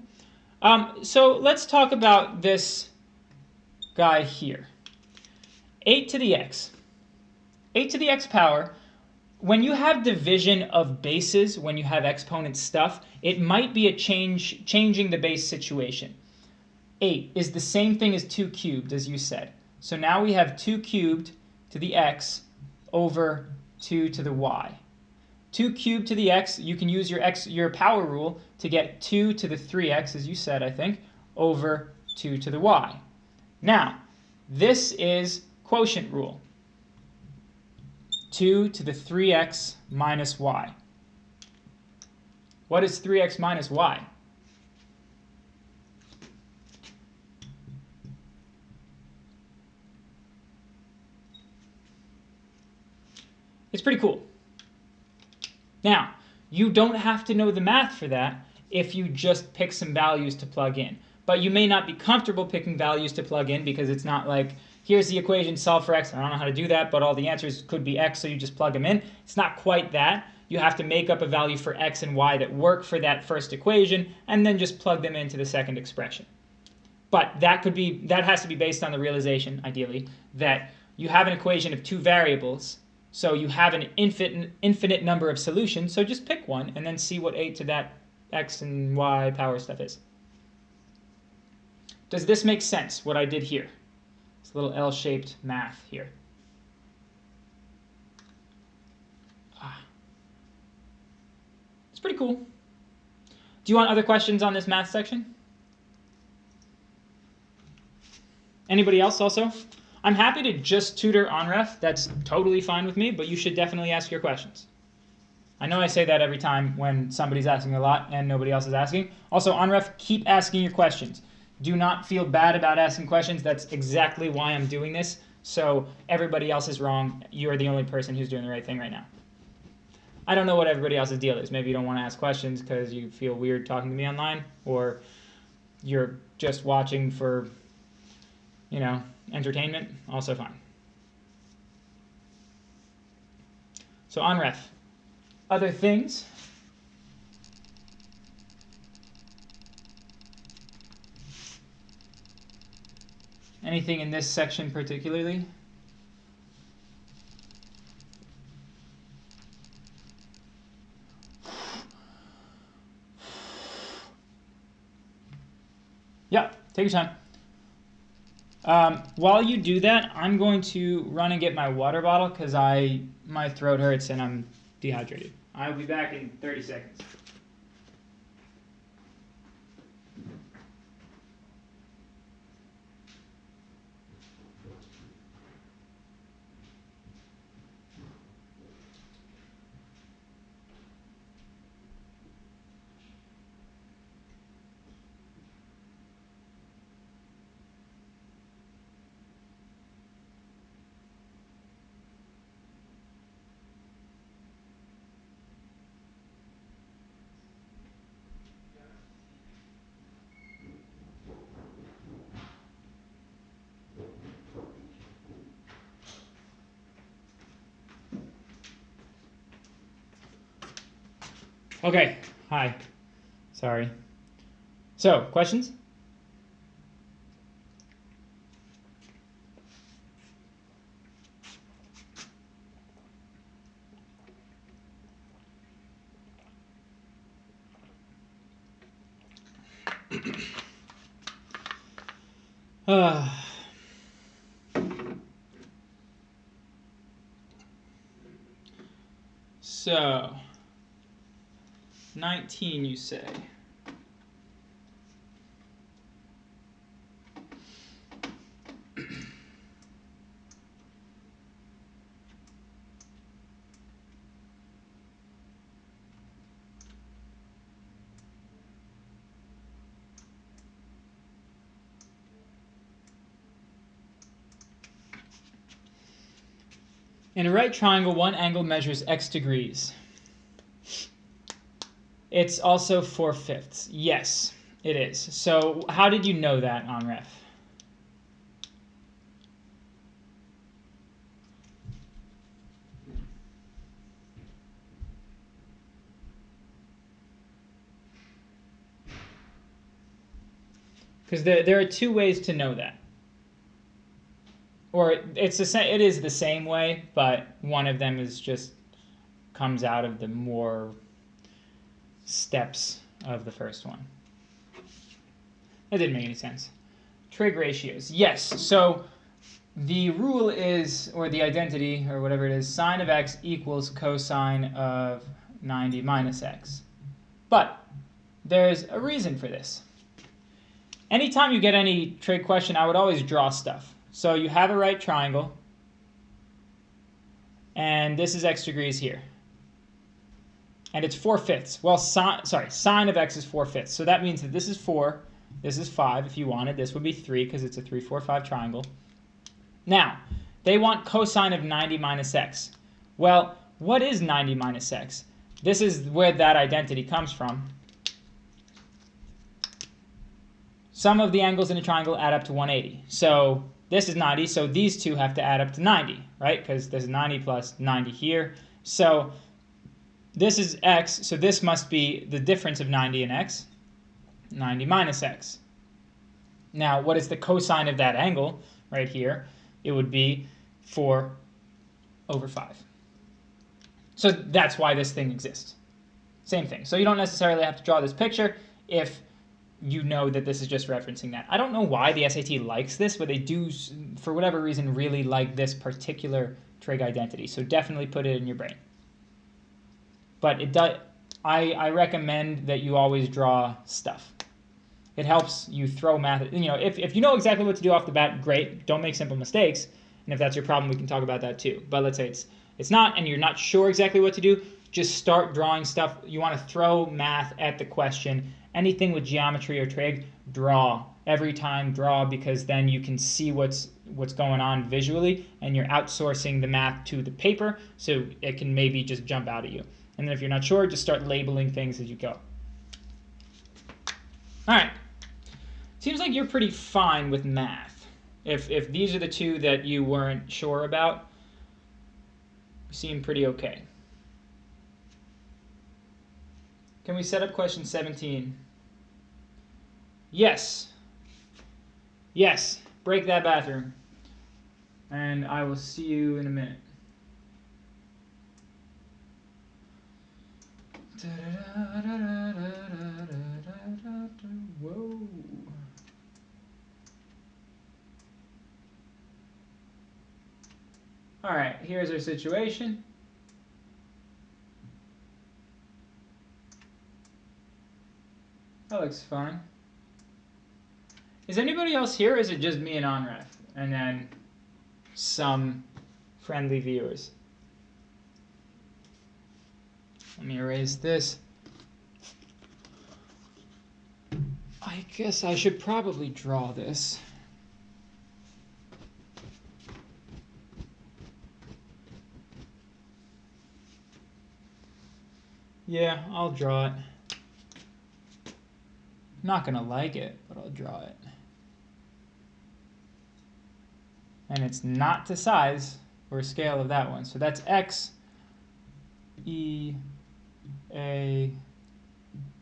So let's talk about this guy here. 8 to the x. 8 to the x power, when you have division of bases, when you have exponent stuff, it might be a changing the base situation. 8 is the same thing as 2 cubed, as you said. So now we have 2 cubed to the x over 2 to the y. 2 cubed to the x, you can use your power rule to get 2 to the 3x, as you said, I think, over 2 to the y. Now, this is quotient rule. 2 to the 3x minus y. What is 3x minus y? It's pretty cool. Now, you don't have to know the math for that if you just pick some values to plug in. But you may not be comfortable picking values to plug in because it's not like, here's the equation, solve for x. I don't know how to do that, but all the answers could be x, so you just plug them in. It's not quite that. You have to make up a value for x and y that work for that first equation, and then just plug them into the second expression. But that has to be based on the realization, ideally, that you have an equation of two variables, so you have an infinite number of solutions, so just pick one and then see what 8 to that x and y power stuff is. Does this make sense, what I did here? It's a little L-shaped math here. It's pretty cool. Do you want other questions on this math section? Anybody else also? I'm happy to just tutor on ref. That's totally fine with me, but you should definitely ask your questions. I know I say that every time when somebody's asking a lot and nobody else is asking. Also, on ref, keep asking your questions. Do not feel bad about asking questions. That's exactly why I'm doing this. So everybody else is wrong. You're the only person who's doing the right thing right now. I don't know what everybody else's deal is. Maybe you don't want to ask questions because you feel weird talking to me online, or you're just watching for, you know, entertainment. Also fine. So on ref. Other things. Anything in this section particularly? Yeah, take your time. While you do that, I'm going to run and get my water bottle because my throat hurts and I'm dehydrated. I'll be back in 30 seconds. Okay, hi. Sorry. So, questions? So, 19 you say. In a right triangle, one angle measures x degrees. It's also 4/5. Yes, it is. So how did you know that on ref? Because there are two ways to know that. Or it is the same way, but one of them is just comes out of the more steps of the first one. That didn't make any sense. Trig ratios. Yes, so the rule is, or the identity, or whatever it is, sine of x equals cosine of 90 minus x. But there's a reason for this. Anytime you get any trig question, I would always draw stuff. So you have a right triangle, and this is x degrees here. And it's 4/5. Well, sine of x is 4/5. So that means that this is 4, this is 5 if you wanted. This would be 3 because it's a 3, 4, 5 triangle. Now, they want cosine of 90 minus x. Well, what is 90 minus x? This is where that identity comes from. Sum of the angles in a triangle add up to 180. So this is 90, so these two have to add up to 90, right? Because there's 90 plus 90 here. So this is x, so this must be the difference of 90 and x, 90 minus x. Now, what is the cosine of that angle right here? It would be 4/5. So that's why this thing exists. Same thing. So you don't necessarily have to draw this picture if you know that this is just referencing that. I don't know why the SAT likes this, but they do, for whatever reason, really like this particular trig identity. So definitely put it in your brain. But it does. I recommend that you always draw stuff. It helps you throw math. If you know exactly what to do off the bat, great. Don't make simple mistakes. And if that's your problem, we can talk about that too. But let's say it's not, and you're not sure exactly what to do, just start drawing stuff. You want to throw math at the question. Anything with geometry or trig, draw. Every time draw, because then you can see what's going on visually, and you're outsourcing the math to the paper, so it can maybe just jump out at you. And then if you're not sure, just start labeling things as you go. All right. Seems like you're pretty fine with math. If these are the two that you weren't sure about, you seem pretty okay. Can we set up question 17? Yes. Yes. Break that bathroom. And I will see you in a minute. Whoa. All right, here's our situation. That looks fine. Is anybody else here, or is it just me and Onref? And then some friendly viewers. Let me erase this. I guess I should probably draw this. Yeah, I'll draw it. I'm not gonna like it, but I'll draw it. And it's not to size or scale of that one. So that's X, E, A,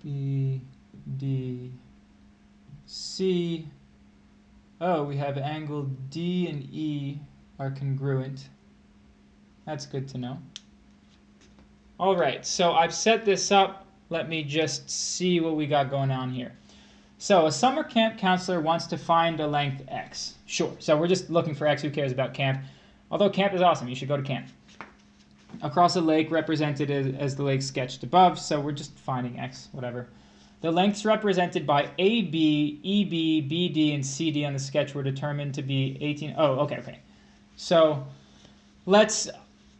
B, D, C. Oh, we have angle D and E are congruent. That's good to know. All right, so I've set this up. Let me just see what we got going on here. So a summer camp counselor wants to find a length X. Sure, so we're just looking for X. Who cares about camp? Although camp is awesome, you should go to camp. Across a lake represented as the lake sketched above, so we're just finding X, whatever. The lengths represented by AB, EB, BD, and CD on the sketch were determined to be 18. Oh, okay. So let's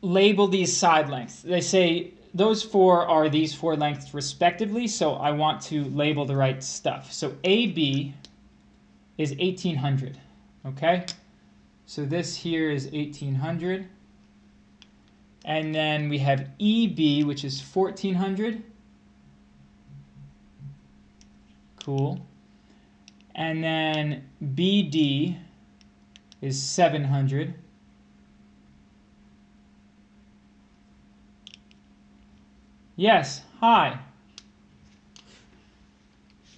label these side lengths. They say those four are these four lengths respectively, so I want to label the right stuff. So AB is 1800, okay? So this here is 1800. And then we have EB, which is 1400. Cool. And then BD is 700. Yes, hi.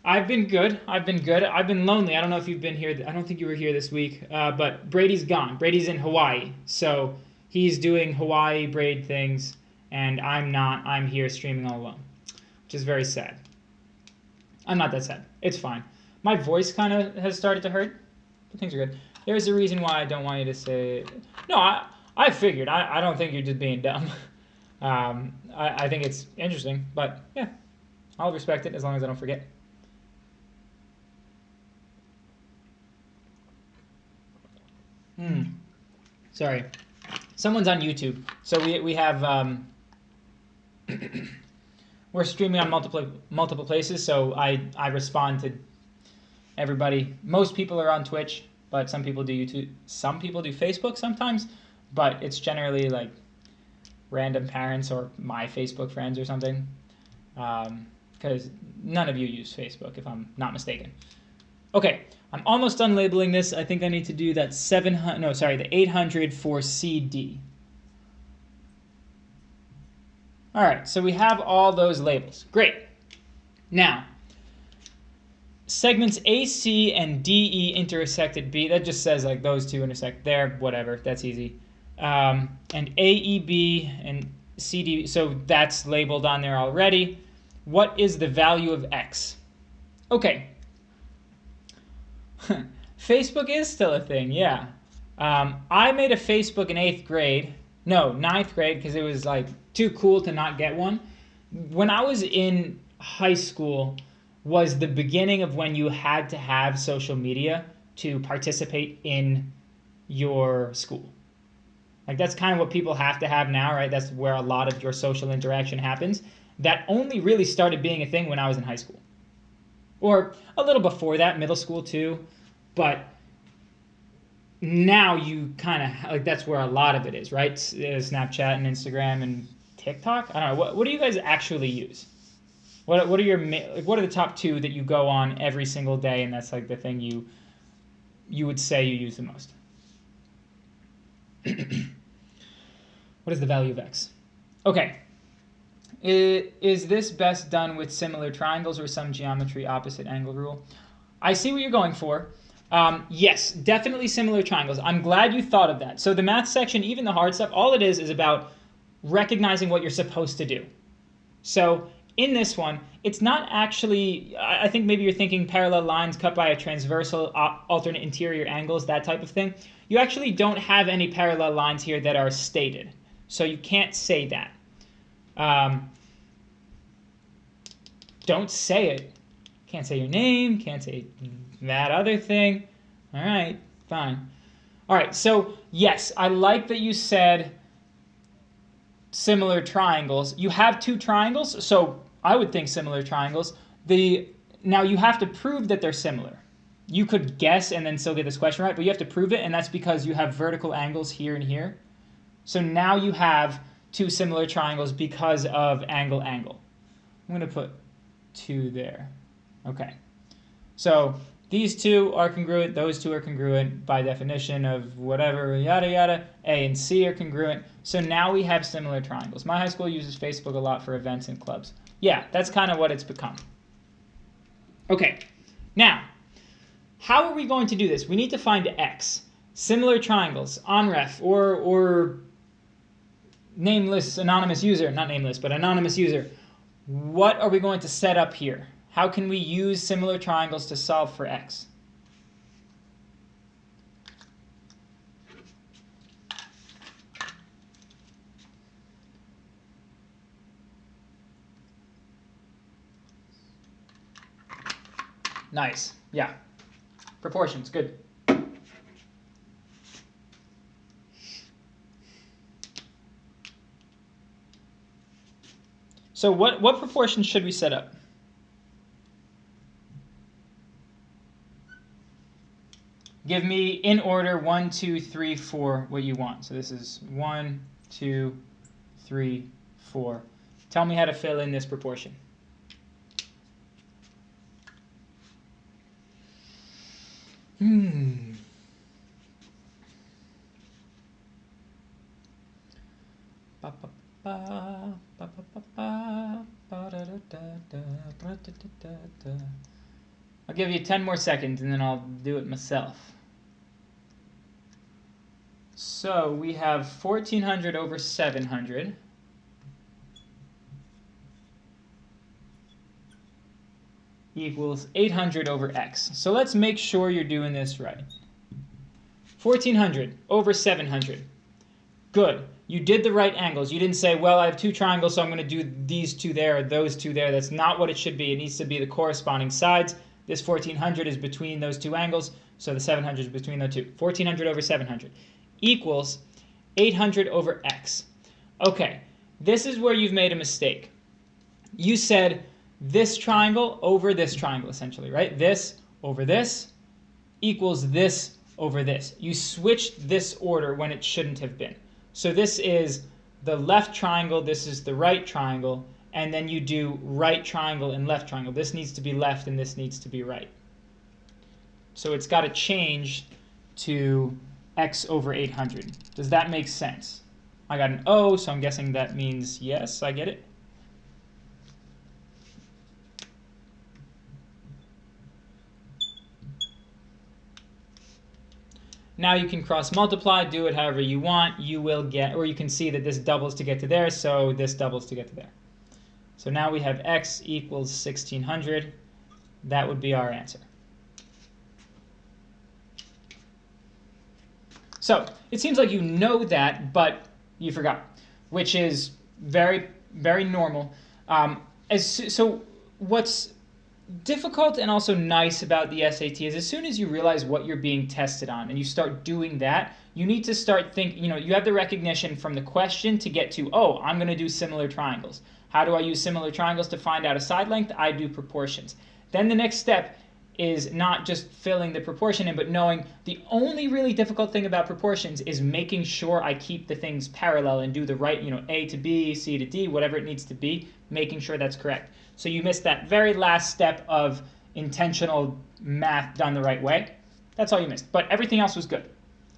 I've been good. I've been lonely. I don't know if you've been here. I don't think you were here this week. But Brady's gone. Brady's in Hawaii. So he's doing Hawaii braid things, and I'm not. I'm here streaming all alone, which is very sad. I'm not that sad. It's fine. My voice kind of has started to hurt, but things are good. There's a reason why I don't want you to say... No, I figured. I don't think you're just being dumb. I think it's interesting, but yeah, I'll respect it as long as I don't forget. Sorry. Someone's on YouTube. So we have... we're streaming on multiple places, so I respond to everybody. Most people are on Twitch, but some people do YouTube. Some people do Facebook sometimes, but it's generally like random parents or my Facebook friends or something, because none of you use Facebook, if I'm not mistaken. Okay, I'm almost done labeling this. I think I need to do that the 800 for CD. All right, so we have all those labels. Great. Now, segments AC and DE intersected B. That just says like those two intersect there, whatever, that's easy. And AEB and CD, so that's labeled on there already. What is the value of X? Okay. Facebook is still a thing, yeah. I made a Facebook in 8th grade. No, 9th grade, because it was like too cool to not get one. When I was in high school, was the beginning of when you had to have social media to participate in your school. Like that's kind of what people have to have now, right? That's where a lot of your social interaction happens. That only really started being a thing when I was in high school. Or a little before that, middle school too. But now you kind of, like that's where a lot of it is, right? Snapchat and Instagram and TikTok. I don't know. What do you guys actually use? What are your what are the top two that you go on every single day, and that's like the thing you would say you use the most? What is the value of x? Okay. Is this best done with similar triangles or some geometry opposite angle rule? I see what you're going for. Yes, definitely similar triangles. I'm glad you thought of that. So the math section, even the hard stuff, all it is about recognizing what you're supposed to do. So in this one, it's not actually, I think maybe you're thinking parallel lines cut by a transversal, alternate interior angles, that type of thing. You actually don't have any parallel lines here that are stated. So you can't say that. Don't say it. Can't say your name, can't say that other thing. All right, fine. All right, so yes, I like that you said similar triangles. You have two triangles, so I would think similar triangles. Now you have to prove that they're similar. You could guess and then still get this question right, but you have to prove it, and that's because you have vertical angles here and here. So now you have two similar triangles because of angle, angle. I'm going to put 2 there. Okay. So these two are congruent, those two are congruent by definition of whatever, yada, yada. A and C are congruent. So now we have similar triangles. My high school uses Facebook a lot for events and clubs. Yeah, that's kind of what it's become. Okay. Now, how are we going to do this? We need to find x. Similar triangles, onref, or nameless, anonymous user, not nameless, but anonymous user. What are we going to set up here? How can we use similar triangles to solve for x? Nice. Yeah. Proportions. Good. So what proportions should we set up? Give me in order 1, 2, 3, 4 what you want. So this is 1, 2, 3, 4. Tell me how to fill in this proportion. I'll give you 10 more seconds and then I'll do it myself. So we have 1400 over 700 equals 800 over x. So let's make sure you're doing this right. 1400 over 700. Good. You did the right angles. You didn't say, well, I have two triangles, so I'm going to do these two there or those two there. That's not what it should be. It needs to be the corresponding sides. This 1400 is between those two angles, so the 700 is between the two. 1400 over 700 equals 800 over x. Okay, this is where you've made a mistake. You said this triangle over this triangle, essentially, right? This over this equals this over this. You switched this order when it shouldn't have been. So this is the left triangle, this is the right triangle, and then you do right triangle and left triangle. This needs to be left and this needs to be right. So it's got to change to x over 800. Does that make sense? I got an O, so I'm guessing that means yes, I get it. Now you can cross multiply, do it however you want. You will get, or you can see that this doubles to get to there, so this doubles to get to there. So now we have x equals 1600. That would be our answer. So it seems like you know that, but you forgot, which is very, very normal. So what's difficult and also nice about the SAT is as soon as you realize what you're being tested on and you start doing that, you need to start thinking, you have the recognition from the question to get to, oh, I'm going to do similar triangles. How do I use similar triangles to find out a side length? I do proportions. Then the next step is not just filling the proportion in, but knowing the only really difficult thing about proportions is making sure I keep the things parallel and do the right, A to B, C to D, whatever it needs to be, making sure that's correct. So you missed that very last step of intentional math done the right way. That's all you missed. But everything else was good.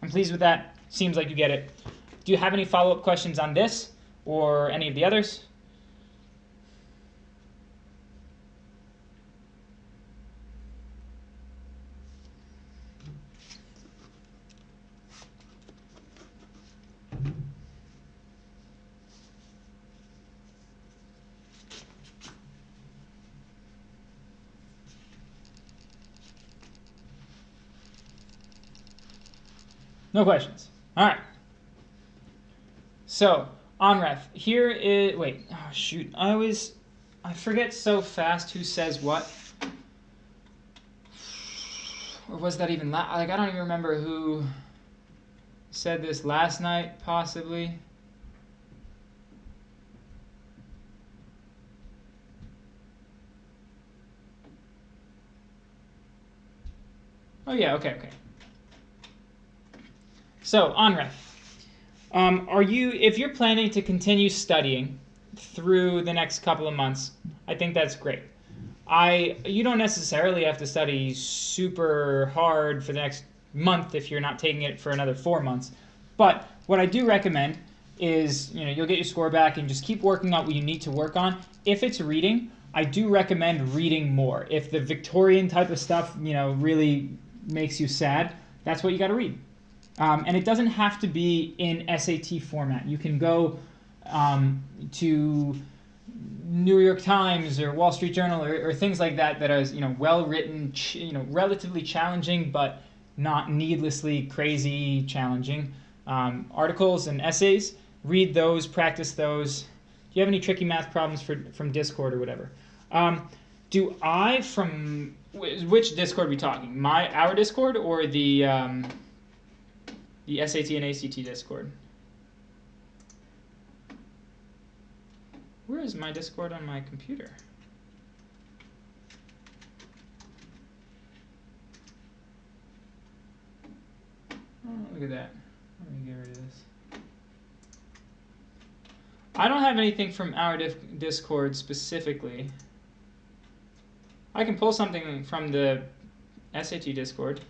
I'm pleased with that. Seems like you get it. Do you have any follow-up questions on this or any of the others? No questions. All right. So, ONREF. Here is, wait, oh shoot. I forget so fast who says what. Or was that even, I don't even remember who said this last night, possibly. Oh yeah, okay. So, ONREF. If you're planning to continue studying through the next couple of months, I think that's great. You don't necessarily have to study super hard for the next month if you're not taking it for another 4 months. But what I do recommend is, you'll get your score back and just keep working on what you need to work on. If it's reading, I do recommend reading more. If the Victorian type of stuff, really makes you sad, that's what you got to read. And it doesn't have to be in SAT format. You can go to New York Times or Wall Street Journal or things like that is well written, relatively challenging but not needlessly crazy challenging articles and essays. Read those, practice those. Do you have any tricky math problems from Discord or whatever? From which Discord are we talking? Our Discord or the SAT and ACT Discord? Where is my Discord on my computer? Oh, look at that. Let me get rid of this. I don't have anything from our Discord specifically. I can pull something from the SAT Discord.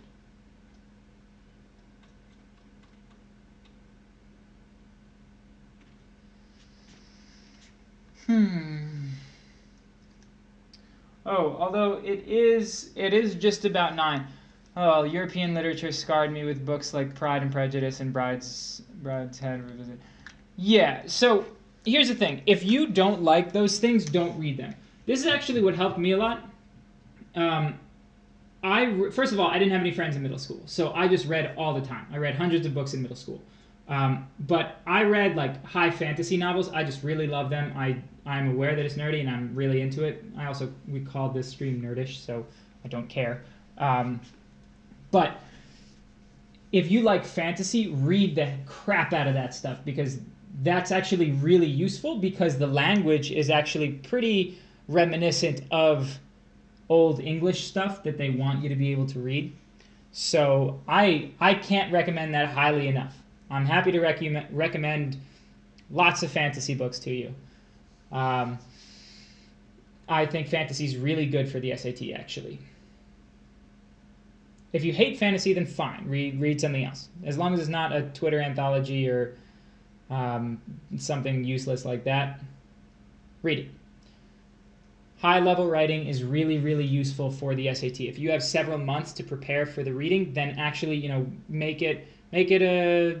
Oh, although it is just about 9. Oh, European literature scarred me with books like Pride and Prejudice and Brideshead Revisited. Yeah, so here's the thing. If you don't like those things, don't read them. This is actually what helped me a lot. First of all, I didn't have any friends in middle school, so I just read all the time. I read hundreds of books in middle school. But I read like high fantasy novels. I just really love them. I'm aware that it's nerdy and I'm really into it. We call this stream nerdish, so I don't care. But if you like fantasy, read the crap out of that stuff because that's actually really useful because the language is actually pretty reminiscent of old English stuff that they want you to be able to read. So I can't recommend that highly enough. I'm happy to recommend lots of fantasy books to you. I think fantasy is really good for the SAT, actually. If you hate fantasy, then fine. Read something else. As long as it's not a Twitter anthology or something useless like that, read it. High-level writing is really, really useful for the SAT. If you have several months to prepare for the reading, then actually, make it a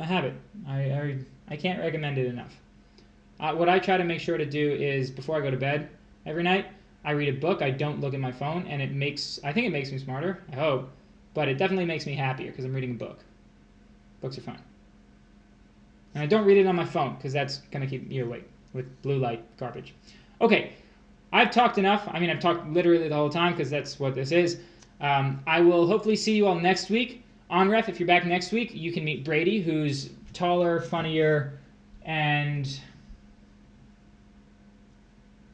habit. I can't recommend it enough. What I try to make sure to do is before I go to bed every night, I read a book. I don't look at my phone, and I think it makes me smarter. I hope, but it definitely makes me happier because I'm reading a book. Books are fun, and I don't read it on my phone because that's gonna keep me awake with blue light garbage. Okay, I've talked enough. I mean, I've talked literally the whole time because that's what this is. I will hopefully see you all next week. On Ref, if you're back next week, you can meet Brady, who's taller, funnier, and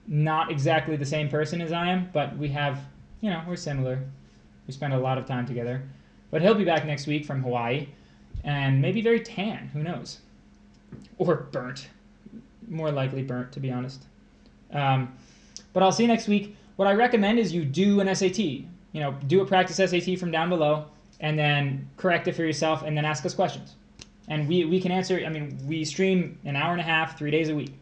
not exactly the same person as I am, but we have, we're similar. We spend a lot of time together. But he'll be back next week from Hawaii, and maybe very tan, who knows? Or burnt. More likely burnt, to be honest. But I'll see you next week. What I recommend is you do an SAT. Do a practice SAT from down below, and then correct it for yourself, and then ask us questions. And we can answer. I mean, we stream an hour and a half, 3 days a week.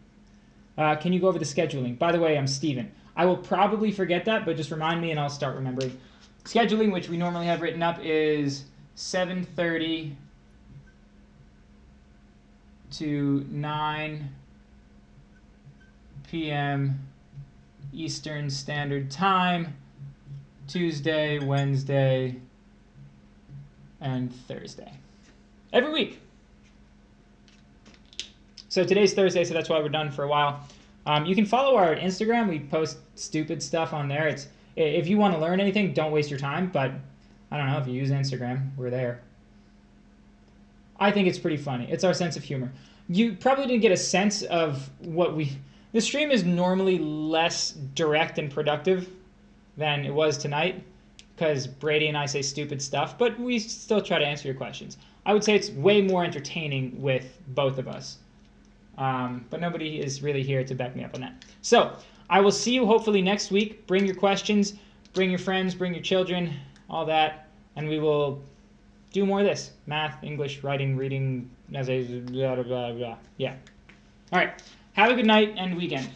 Can you go over the scheduling? By the way, I'm Steven. I will probably forget that, but just remind me and I'll start remembering. Scheduling, which we normally have written up, is 7:30 to 9 p.m. Eastern Standard Time, Tuesday, Wednesday, and Thursday. Every week. So today's Thursday, so that's why we're done for a while. You can follow our Instagram. We post stupid stuff on there. If you want to learn anything, don't waste your time. But I don't know, if you use Instagram, we're there. I think it's pretty funny. It's our sense of humor. You probably didn't get a sense of what the stream is normally less direct and productive than it was tonight because Brady and I say stupid stuff, but we still try to answer your questions. I would say it's way more entertaining with both of us. But nobody is really here to back me up on that. So I will see you hopefully next week. Bring your questions, bring your friends, bring your children, all that, and we will do more of this. Math, English, writing, reading, essays, blah, blah, blah, blah. Yeah. All right. Have a good night and weekend.